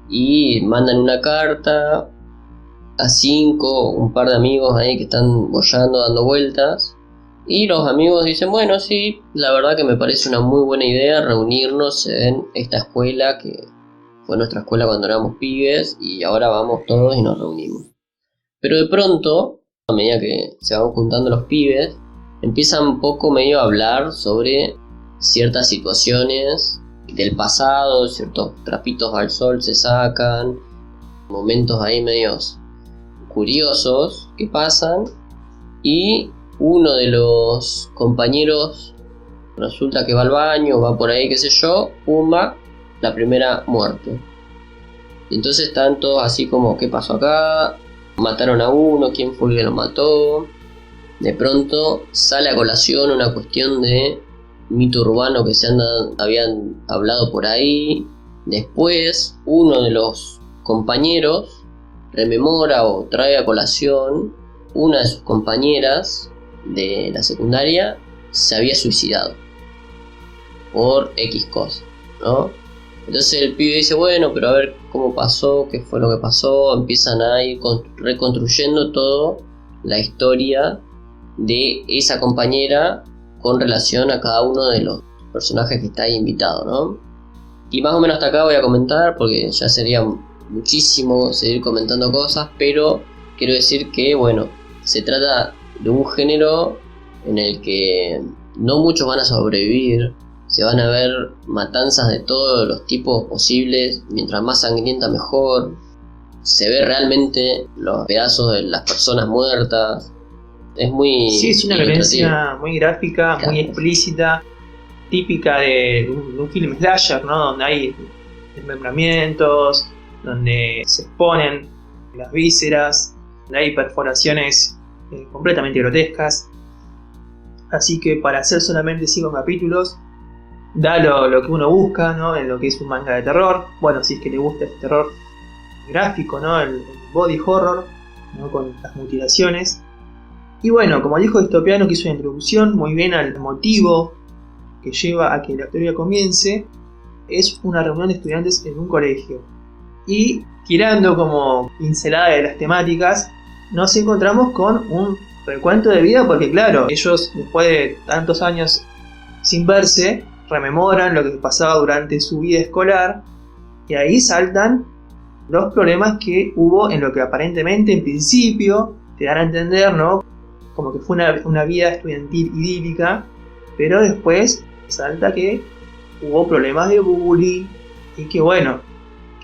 y mandan una carta a 5, un par de amigos ahí que están boyando, dando vueltas. Y los amigos dicen, bueno, sí, la verdad que me parece una muy buena idea reunirnos en esta escuela que fue nuestra escuela cuando éramos pibes y ahora vamos todos y nos reunimos. Pero de pronto, a medida que se van juntando los pibes, empiezan un poco medio a hablar sobre ciertas situaciones del pasado, ciertos trapitos al sol se sacan, momentos ahí medios curiosos que pasan, y uno de los compañeros resulta que va al baño, va por ahí, qué sé yo, pumba, la primera muerte. Y entonces están todos así como, ¿qué pasó acá? Mataron a uno, ¿quién fue el que lo mató? De pronto sale a colación una cuestión de mito urbano que habían hablado por ahí. Después uno de los compañeros rememora o trae a colación una de sus compañeras de la secundaria se había suicidado por X cosa, ¿no? Entonces el pibe dice, bueno, pero a ver cómo pasó, qué fue lo que pasó. Empiezan a ir reconstruyendo todo la historia de esa compañera con relación a cada uno de los personajes que está ahí invitado, ¿no? Y más o menos hasta acá voy a comentar porque ya sería muchísimo seguir comentando cosas, pero quiero decir que, bueno, se trata de un género en el que no muchos van a sobrevivir. Se van a ver matanzas de todos los tipos posibles, mientras más sangrienta mejor. Se ve realmente los pedazos de las personas muertas. Es muy... Sí, es una violencia muy gráfica, claro, muy explícita, típica de un film slasher, ¿no? Donde hay desmembramientos, donde se exponen las vísceras, donde hay perforaciones completamente grotescas. Así que para hacer solamente 5 capítulos, da lo que uno busca, ¿no? En lo que es un manga de terror. Bueno, si es que le gusta el terror gráfico, ¿no? El body horror, ¿no? Con las mutilaciones. Y bueno, como dijo Distopiano, que hizo una introducción muy bien al motivo que lleva a que la historia comience, es una reunión de estudiantes en un colegio. Y tirando como pincelada de las temáticas, nos encontramos con un recuento de vida, porque claro, ellos después de tantos años sin verse, rememoran lo que pasaba durante su vida escolar, y ahí saltan los problemas que hubo en lo que aparentemente en principio te dan a entender, ¿no? Como que fue una vida estudiantil idílica, pero después salta que hubo problemas de bullying y que bueno,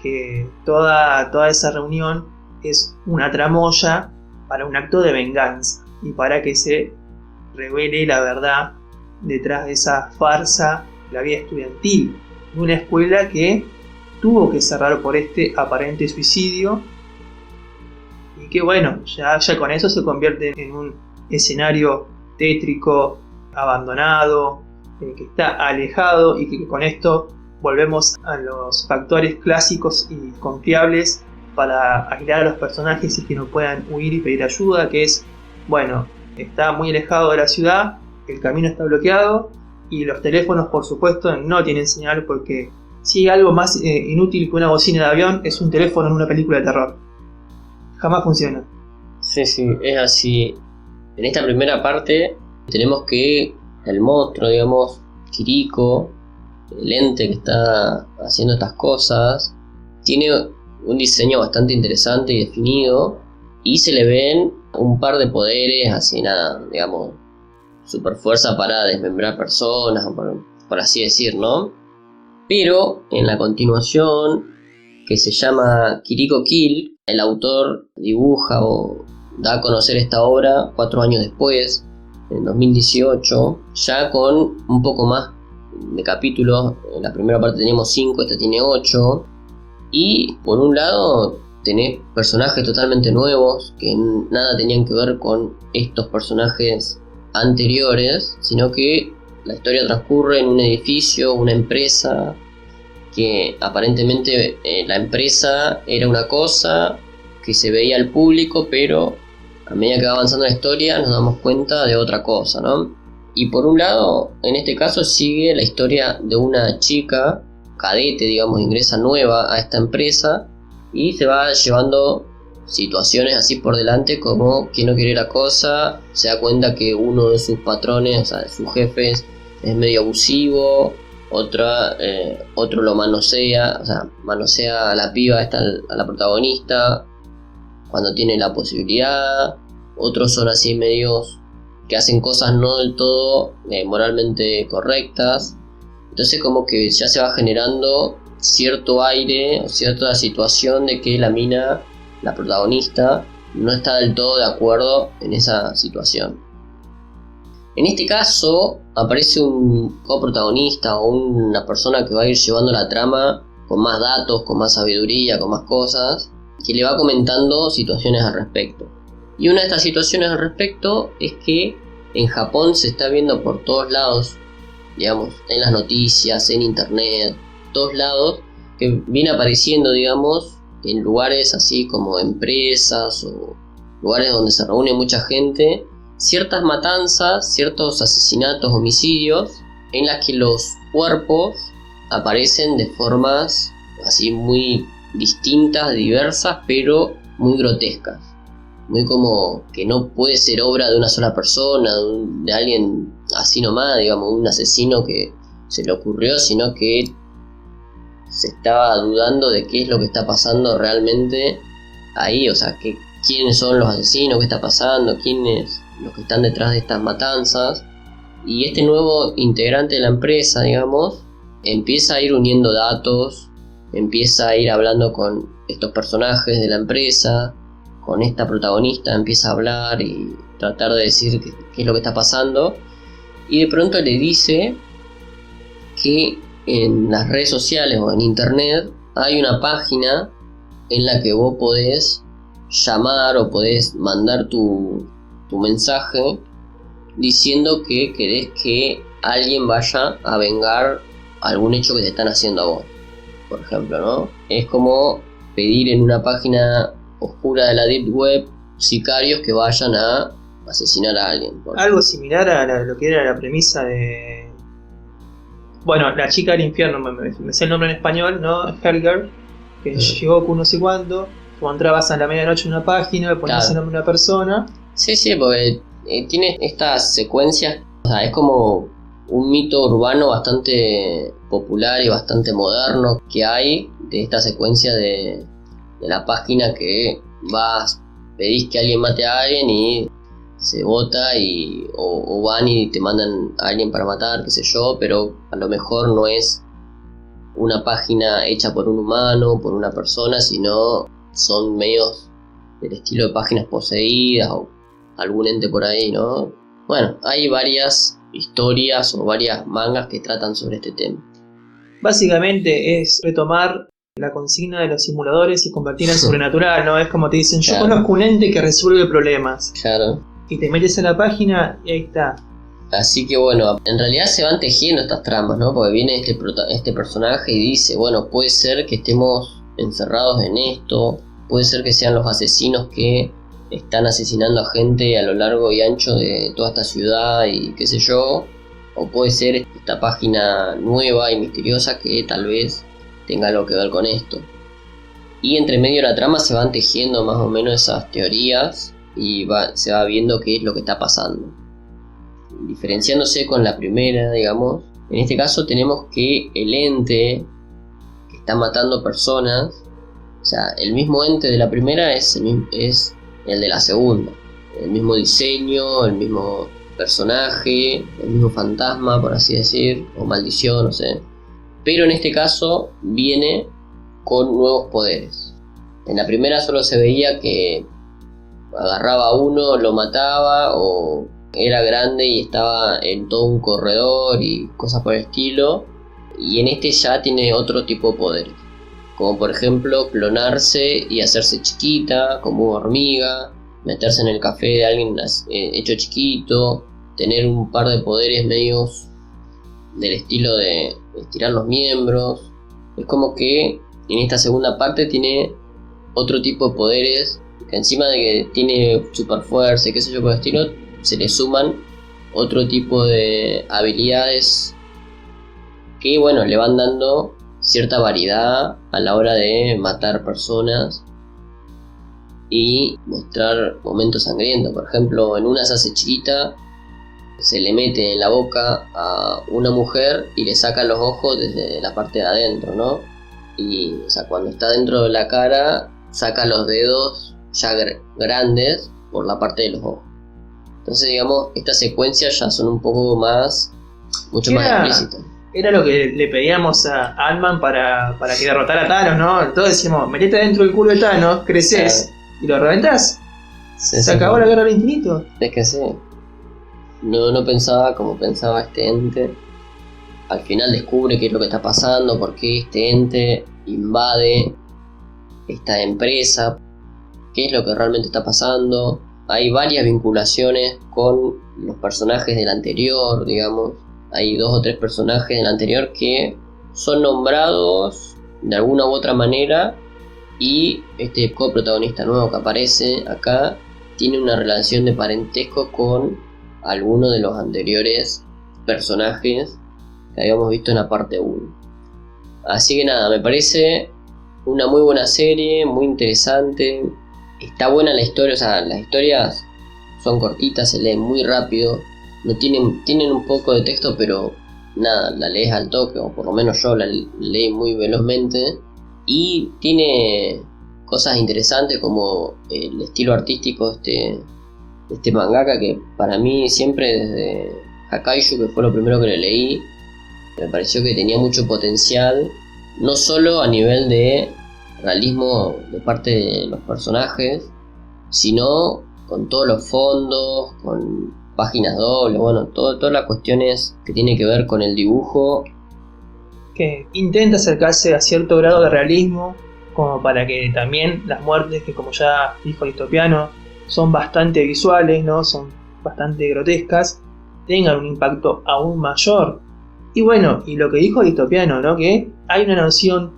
que toda esa reunión es una tramoya para un acto de venganza y para que se revele la verdad detrás de esa farsa, la vida estudiantil de una escuela que tuvo que cerrar por este aparente suicidio y que bueno, ya con eso se convierte en un escenario tétrico, abandonado, que está alejado, y que con esto volvemos a los factores clásicos y confiables para aislar a los personajes y que no puedan huir y pedir ayuda, que es, bueno, está muy alejado de la ciudad, el camino está bloqueado y los teléfonos por supuesto no tienen señal, porque si hay algo más inútil que una bocina de avión es un teléfono en una película de terror, jamás funciona. Sí, es así. En esta primera parte tenemos que el monstruo, digamos, Kiriko, el ente que está haciendo estas cosas, tiene un diseño bastante interesante y definido, y se le ven un par de poderes, así nada, digamos, super fuerza para desmembrar personas, por así decir, ¿no? Pero en la continuación, que se llama Kiriko Kill, el autor dibuja o da a conocer esta obra 4 años después, en 2018, ya con un poco más de capítulos. En la primera parte teníamos 5, esta tiene 8. Y por un lado tenés personajes totalmente nuevos que nada tenían que ver con estos personajes anteriores, sino que la historia transcurre en un edificio, una empresa, que aparentemente la empresa era una cosa que se veía al público, pero a medida que va avanzando la historia nos damos cuenta de otra cosa, ¿no? Y por un lado, en este caso sigue la historia de una chica, cadete, digamos, ingresa nueva a esta empresa y se va llevando situaciones así por delante, como que no quiere la cosa, se da cuenta que uno de sus patrones, o sea, de sus jefes, es medio abusivo, otro lo manosea, o sea, manosea a la piba, a la protagonista, cuando tiene la posibilidad. Otros son así medios que hacen cosas no del todo moralmente correctas. Entonces como que ya se va generando cierto aire o cierta situación de que la mina, la protagonista, no está del todo de acuerdo en esa situación. En este caso aparece un coprotagonista o una persona que va a ir llevando la trama con más datos, con más sabiduría, con más cosas, que le va comentando situaciones al respecto. Y una de estas situaciones al respecto es que en Japón se está viendo por todos lados, digamos, en las noticias, en internet, todos lados, que viene apareciendo, digamos, en lugares así como empresas o lugares donde se reúne mucha gente, ciertas matanzas, ciertos asesinatos, homicidios, en las que los cuerpos aparecen de formas así muy distintas, diversas, pero muy grotescas. Muy como que no puede ser obra de una sola persona, de alguien así nomás, digamos, un asesino que se le ocurrió, sino que se estaba dudando de qué es lo que está pasando realmente ahí, o sea, quiénes son los asesinos, qué está pasando, quiénes los que están detrás de estas matanzas. Y este nuevo integrante de la empresa, digamos, empieza a ir uniendo datos, empieza a ir hablando con estos personajes de la empresa, con esta protagonista, empieza a hablar y tratar de decir qué es lo que está pasando. Y de pronto le dice que en las redes sociales o en internet hay una página en la que vos podés llamar o podés mandar tu mensaje diciendo que querés que alguien vaya a vengar algún hecho que te están haciendo a vos, por ejemplo, ¿no? Es como pedir en una página oscura de la Deep Web sicarios que vayan a asesinar a alguien. Algo similar a lo que era la premisa de... Bueno, la chica del infierno, me sé el nombre en español, ¿no? Hellgirl, que llegó con no sé cuánto, tú entrabas a la medianoche en una página, ponías el nombre de una persona. Sí, porque tiene estas secuencias, o sea, es como un mito urbano bastante popular y bastante moderno que hay de esta secuencia de la página que vas, pedís que alguien mate a alguien y se vota o van y te mandan a alguien para matar, qué sé yo, pero a lo mejor no es una página hecha por un humano, por una persona, sino son medios del estilo de páginas poseídas o algún ente por ahí, ¿no? Bueno, hay varias historias o varias mangas que tratan sobre este tema. Básicamente es retomar la consigna de los simuladores y convertirla en sobrenatural, ¿no? Es como te dicen, yo conozco un ente que resuelve problemas. Claro. Y te metes en la página y ahí está. Así que bueno, en realidad se van tejiendo estas tramas, ¿no? Porque viene este personaje y dice, bueno, puede ser que estemos encerrados en esto, puede ser que sean los asesinos que están asesinando a gente a lo largo y ancho de toda esta ciudad y qué sé yo, o puede ser esta página nueva y misteriosa que tal vez tenga algo que ver con esto. Y entre medio de la trama se van tejiendo más o menos esas teorías y se va viendo qué es lo que está pasando. Diferenciándose con la primera, digamos, en este caso tenemos que el ente que está matando personas, o sea, el mismo ente de la primera es el de la segunda. El mismo diseño, el mismo personaje, el mismo fantasma, por así decir, o maldición, no sé. Pero en este caso viene con nuevos poderes. En la primera solo se veía que agarraba a uno, lo mataba, o era grande y estaba en todo un corredor y cosas por el estilo. Y en este ya tiene otro tipo de poderes, como por ejemplo clonarse y hacerse chiquita como una hormiga, meterse en el café de alguien hecho chiquito, tener un par de poderes medios del estilo de estirar los miembros. Es como que en esta segunda parte tiene otro tipo de poderes, que encima de que tiene super fuerza y qué sé yo por el estilo, se le suman otro tipo de habilidades que bueno, le van dando cierta variedad a la hora de matar personas. y mostrar momentos sangrientos. Por ejemplo, en una se hace chiquita, se le mete en la boca a una mujer y le saca los ojos desde la parte de adentro, ¿no? Y o sea, cuando está dentro de la cara, saca los dedos ya grandes por la parte de los ojos. Entonces, digamos, estas secuencias ya son un poco más, mucho más explícitas. Era lo que le pedíamos a Ant-Man para que derrotara a Thanos, ¿no? Todos decíamos, metete dentro del culo de Thanos, creces y lo reventás. Se acabó la guerra del infinito. Es que sí. No pensaba como pensaba este ente. Al final descubre qué es lo que está pasando, por qué este ente invade esta empresa, qué es lo que realmente está pasando. Hay varias vinculaciones con los personajes del anterior, digamos. Hay 2 o 3 personajes del anterior que son nombrados de alguna u otra manera, y este coprotagonista nuevo que aparece acá tiene una relación de parentesco con alguno de los anteriores personajes que habíamos visto en la parte 1. Así que nada, me parece una muy buena serie, muy interesante. Está buena la historia, o sea, las historias son cortitas, se leen muy rápido. No tienen un poco de texto, pero nada, la lees al toque, o por lo menos yo la leí muy velozmente. Y tiene cosas interesantes como el estilo artístico de este mangaka, que para mí siempre desde Hakaiju, que fue lo primero que le leí, me pareció que tenía mucho potencial, no solo a nivel de realismo de parte de los personajes, sino con todos los fondos, con páginas dobles, bueno, todas las cuestiones que tienen que ver con el dibujo. Que intenta acercarse a cierto grado de realismo, como para que también las muertes, que como ya dijo Distopiano, son bastante visuales, ¿no? Son bastante grotescas, tengan un impacto aún mayor. Y bueno, y lo que dijo Distopiano, ¿no? Que hay una noción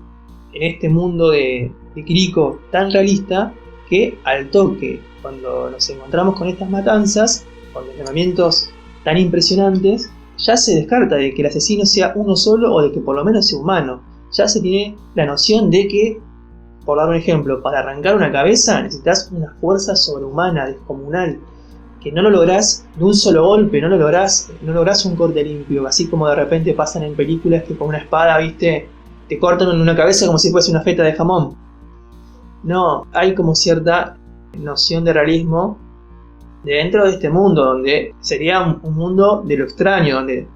en este mundo de Kiriko tan realista que al toque, cuando nos encontramos con estas matanzas, con desmembramientos tan impresionantes, ya se descarta de que el asesino sea uno solo o de que por lo menos sea humano. Ya se tiene la noción de que, por dar un ejemplo, para arrancar una cabeza necesitas una fuerza sobrehumana, descomunal, que no lo lográs de un solo golpe, no lográs un corte limpio, así como de repente pasan en películas que con una espada, viste, te cortan en una cabeza como si fuese una feta de jamón. No, hay como cierta noción de realismo dentro de este mundo, donde sería un mundo de lo extraño, donde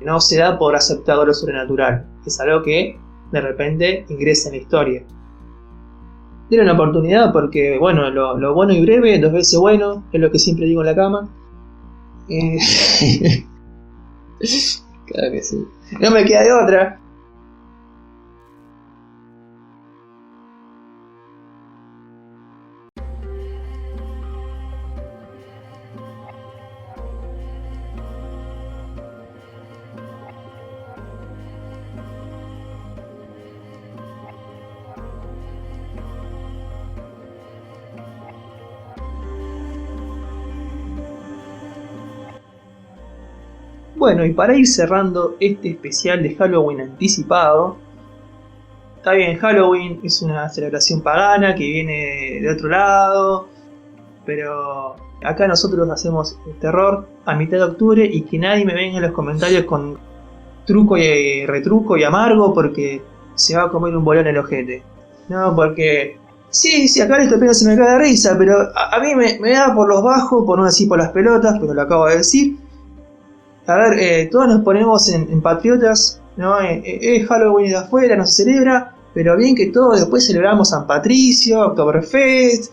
no se da por aceptado lo sobrenatural, es algo que de repente ingresa en la historia. Denle una oportunidad porque, bueno, lo bueno y breve, 2 veces bueno, es lo que siempre digo en la cama. Claro que sí. No me queda de otra. Bueno, y para ir cerrando este especial de Halloween anticipado, está bien, Halloween es una celebración pagana que viene de otro lado, pero acá nosotros hacemos el terror a mitad de octubre y que nadie me venga en los comentarios con truco y retruco y amargo porque se va a comer un bolón en el ojete. No, porque sí, acá esto apenas se me cae de risa, pero a mí me da por los bajos, por no decir por las pelotas, pero lo acabo de decir. A ver, todos nos ponemos en patriotas, ¿no? Halloween de afuera, no se celebra, pero bien que todos después celebramos San Patricio, Oktoberfest,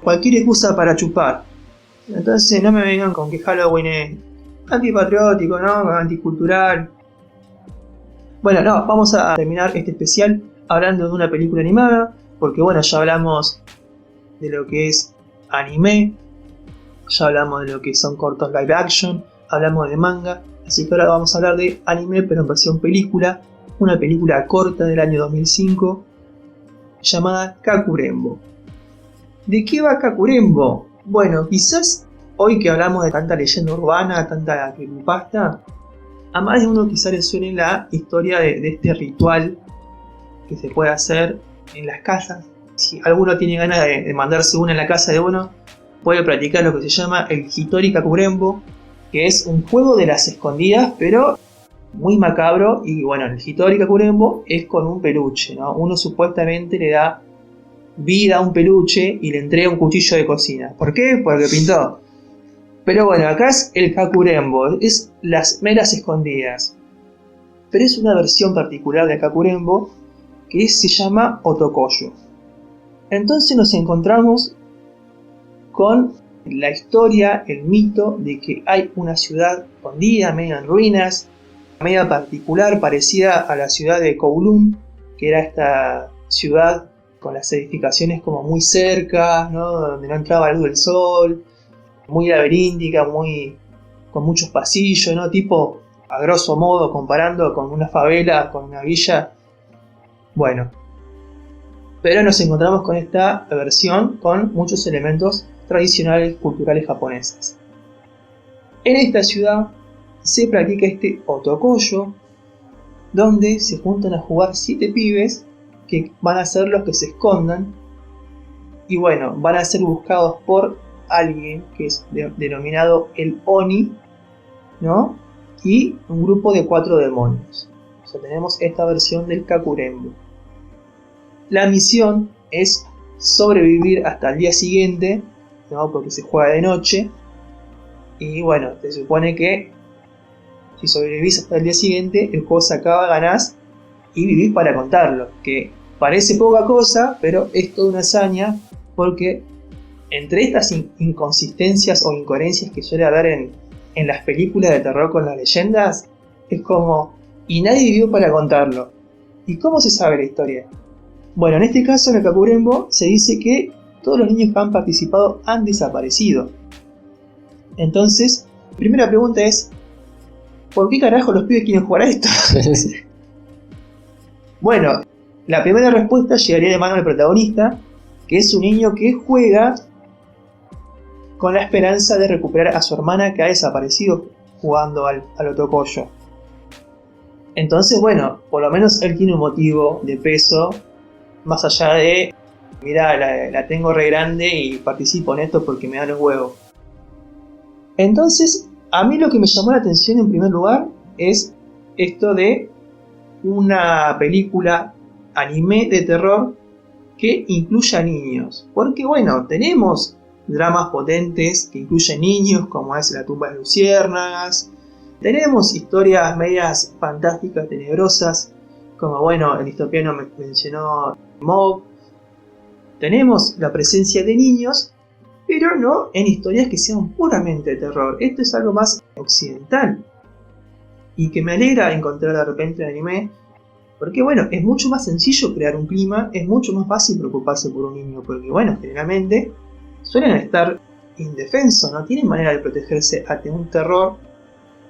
cualquier excusa para chupar. Entonces no me vengan con que Halloween es antipatriótico, ¿no? Anticultural. Bueno, no, vamos a terminar este especial hablando de una película animada, porque bueno, ya hablamos de lo que es anime, ya hablamos de lo que son cortos live action, hablamos de manga, así que ahora vamos a hablar de anime pero en versión película, una película corta del año 2005 llamada Kakurembo. ¿De qué va Kakurembo? Bueno, quizás hoy que hablamos de tanta leyenda urbana, tanta creepypasta, a más de uno quizás le suene la historia de este ritual que se puede hacer en las casas si alguno tiene ganas de mandarse una en la casa de uno, puede practicar lo que se llama el Hitori Kakurenbo, que es un juego de las escondidas, pero muy macabro. Y bueno, el Hitori Kakurenbo es con un peluche, ¿no? Uno supuestamente le da vida a un peluche y le entrega un cuchillo de cocina. ¿Por qué? Porque pintó. Pero bueno, acá es el Kakurenbo, es las meras escondidas. Pero es una versión particular de Kakurenbo que se llama Otokoyo. Entonces nos encontramos con la historia, el mito de que hay una ciudad escondida, media en ruinas, media particular, parecida a la ciudad de Kowloon, que era esta ciudad con las edificaciones como muy cerca, ¿no? Donde no entraba la luz del sol, muy laberíntica, con muchos pasillos, ¿no? Tipo, a grosso modo, comparando con una favela, con una villa. Bueno, pero nos encontramos con esta versión con muchos elementos tradicionales culturales japoneses. En esta ciudad se practica este Otokoyo, donde se juntan a jugar 7 pibes que van a ser los que se escondan y bueno, van a ser buscados por alguien que es denominado el Oni, ¿no? Y un grupo de 4 demonios. O sea, tenemos esta versión del Kakurenbo. La misión es sobrevivir hasta el día siguiente, ¿no? Porque se juega de noche. Y bueno, se supone que si sobrevivís hasta el día siguiente, el juego se acaba, ganás y vivís para contarlo. Que parece poca cosa, pero es toda una hazaña, porque entre estas inconsistencias o incoherencias que suele haber en las películas de terror con las leyendas, es como, y nadie vivió para contarlo. ¿Y cómo se sabe la historia? Bueno, en este caso, en el Kakurenbo, se dice que todos los niños que han participado han desaparecido. Entonces, primera pregunta es, ¿por qué carajo los pibes quieren jugar a esto? Bueno, la primera respuesta llegaría de mano al protagonista, que es un niño que juega con la esperanza de recuperar a su hermana que ha desaparecido jugando al Otokoyo. Entonces, bueno, por lo menos él tiene un motivo de peso, más allá de, mirá, la tengo re grande y participo en esto porque me dan los huevos. Entonces, a mí lo que me llamó la atención en primer lugar es esto de una película anime de terror que incluya niños. Porque bueno, tenemos dramas potentes que incluyen niños, como es La tumba de luciérnagas. Tenemos historias medias fantásticas, tenebrosas, como bueno, el distopiano mencionó Mob. Tenemos la presencia de niños, pero no en historias que sean puramente de terror. Esto es algo más occidental y que me alegra encontrar de repente en anime, porque bueno, es mucho más sencillo crear un clima, es mucho más fácil preocuparse por un niño, porque bueno, generalmente suelen estar indefensos, no tienen manera de protegerse ante un terror,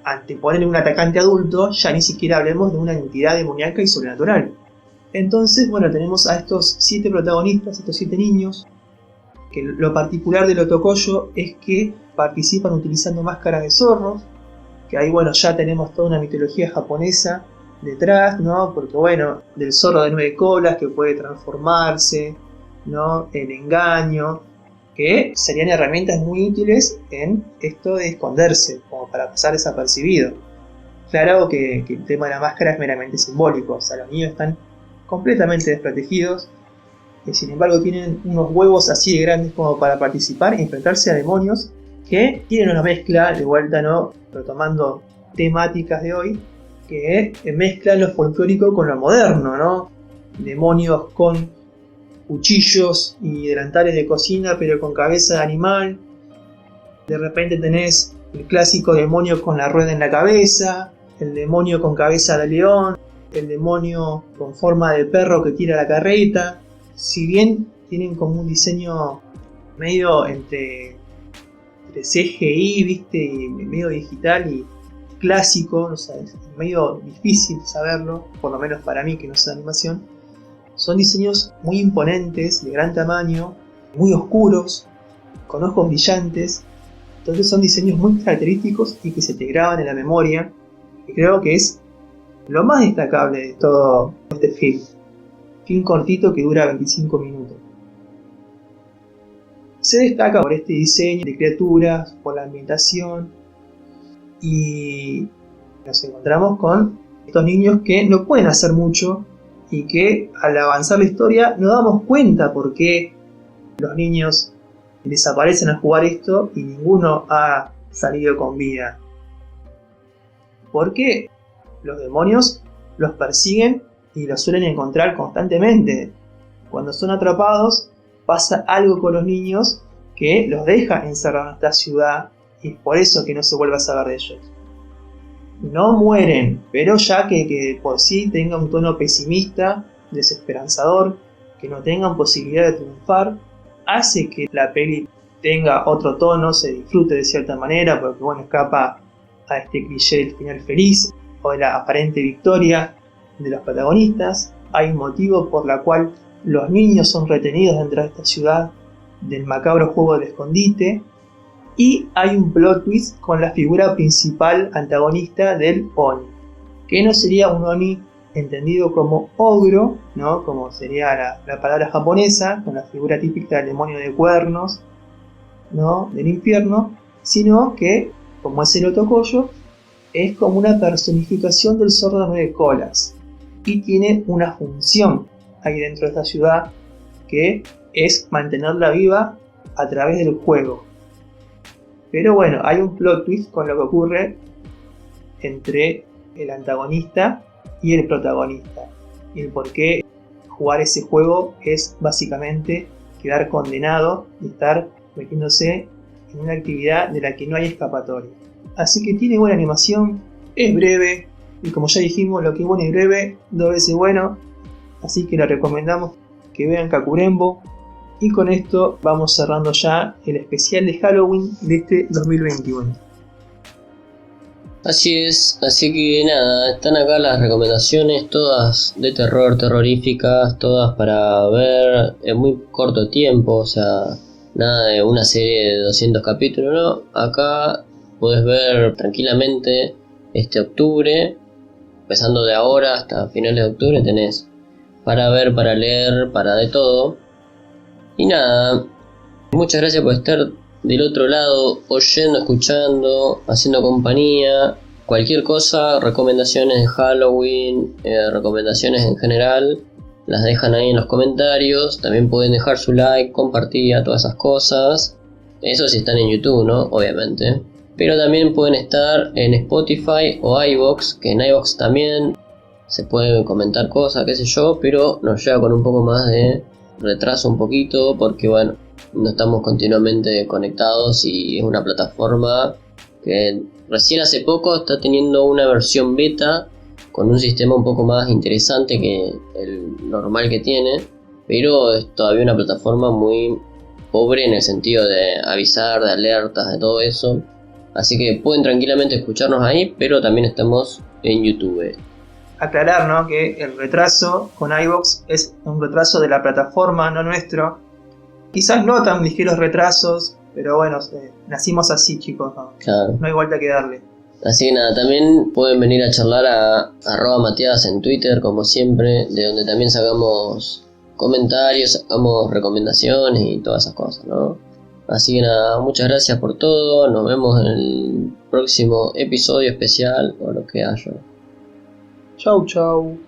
ante ponerle un atacante adulto, ya ni siquiera hablemos de una entidad demoníaca y sobrenatural. Entonces, bueno, tenemos a estos 7 protagonistas, estos 7 niños, que lo particular del Otokoyo es que participan utilizando máscaras de zorros, que ahí bueno, ya tenemos toda una mitología japonesa detrás, ¿no? Porque bueno, del zorro de 9 colas que puede transformarse, ¿no? El engaño, que serían herramientas muy útiles en esto de esconderse, como para pasar desapercibido. Claro que el tema de la máscara es meramente simbólico, o sea, los niños están completamente desprotegidos, que sin embargo tienen unos huevos así de grandes como para participar y enfrentarse a demonios que tienen una mezcla, de vuelta, ¿no? Retomando temáticas de hoy, que mezclan lo folclórico con lo moderno, ¿no? Demonios con cuchillos y delantales de cocina, pero con cabeza de animal. De repente tenés el clásico demonio con la rueda en la cabeza, el demonio con cabeza de león, el demonio con forma de perro que tira la carreta. Si bien tienen como un diseño medio entre CGI, ¿viste? Y medio digital y clásico, o sea, es medio difícil saberlo, por lo menos para mí que no sé de animación. Son diseños muy imponentes, de gran tamaño, muy oscuros, con ojos brillantes. Entonces son diseños muy característicos y que se te graban en la memoria. Y creo que es lo más destacable de todo este film. Film cortito que dura 25 minutos. se destaca por este diseño de criaturas, por la ambientación, y nos encontramos con estos niños que no pueden hacer mucho y que al avanzar la historia nos damos cuenta por qué los niños desaparecen al jugar esto y ninguno ha salido con vida. Porque los demonios los persiguen y los suelen encontrar constantemente. Cuando son atrapados pasa algo con los niños que los deja encerrados en esta ciudad y es por eso que no se vuelve a saber de ellos. No mueren, pero ya que por sí tenga un tono pesimista, desesperanzador, que no tengan posibilidad de triunfar, hace que la peli tenga otro tono, se disfrute de cierta manera, porque bueno, escapa a este cliché del final feliz o de la aparente victoria de los protagonistas. Hay un motivo por la cual los niños son retenidos dentro de esta ciudad del macabro juego del escondite. Y hay un plot twist con la figura principal antagonista del Oni, que no sería un Oni entendido como ogro, ¿no? Como sería la palabra japonesa, con la figura típica del demonio de cuernos, ¿no? Del infierno, sino que, como es el Otokoyo, es como una personificación del sordo de 9 colas y tiene una función ahí dentro de esta ciudad que es mantenerla viva a través del juego. Pero bueno, hay un plot twist con lo que ocurre entre el antagonista y el protagonista. Y el por qué jugar ese juego es básicamente quedar condenado y estar metiéndose en una actividad de la que no hay escapatoria. Así que tiene buena animación, es breve, y como ya dijimos, lo que es bueno y breve, 2 veces bueno. Así que le recomendamos que vean Kakurembo. Y con esto vamos cerrando ya el especial de Halloween de este 2021. Así es, así que nada, están acá las recomendaciones, todas de terror, terroríficas, todas para ver en muy corto tiempo, o sea, nada de una serie de 200 capítulos, ¿no? Acá podés ver tranquilamente este octubre, empezando de ahora hasta finales de octubre tenés para ver, para leer, para de todo. Y nada, muchas gracias por estar del otro lado, oyendo, escuchando, haciendo compañía. Cualquier cosa, recomendaciones de Halloween, recomendaciones en general, las dejan ahí en los comentarios. También pueden dejar su like, compartir, todas esas cosas. Eso si están en YouTube, ¿no? Obviamente. Pero también pueden estar en Spotify o iVoox, que en iVoox también se pueden comentar cosas, qué sé yo, pero nos llega con un poco más de retraso un poquito porque bueno, no estamos continuamente conectados y es una plataforma que recién hace poco está teniendo una versión beta con un sistema un poco más interesante que el normal que tiene, pero es todavía una plataforma muy pobre en el sentido de avisar, de alertas, de todo eso, así que pueden tranquilamente escucharnos ahí, pero también estamos en YouTube. Aclarar, ¿no?, que el retraso con iVoox es un retraso de la plataforma, no nuestro. Quizás no tan ligeros retrasos, pero bueno, nacimos así, chicos, ¿no? Claro. No hay vuelta que darle. Así que nada, también pueden venir a charlar a @Matias en Twitter, como siempre, de donde también sacamos comentarios, sacamos recomendaciones y todas esas cosas, ¿no? Así que nada, muchas gracias por todo, nos vemos en el próximo episodio especial o lo que haya. Chau, chau.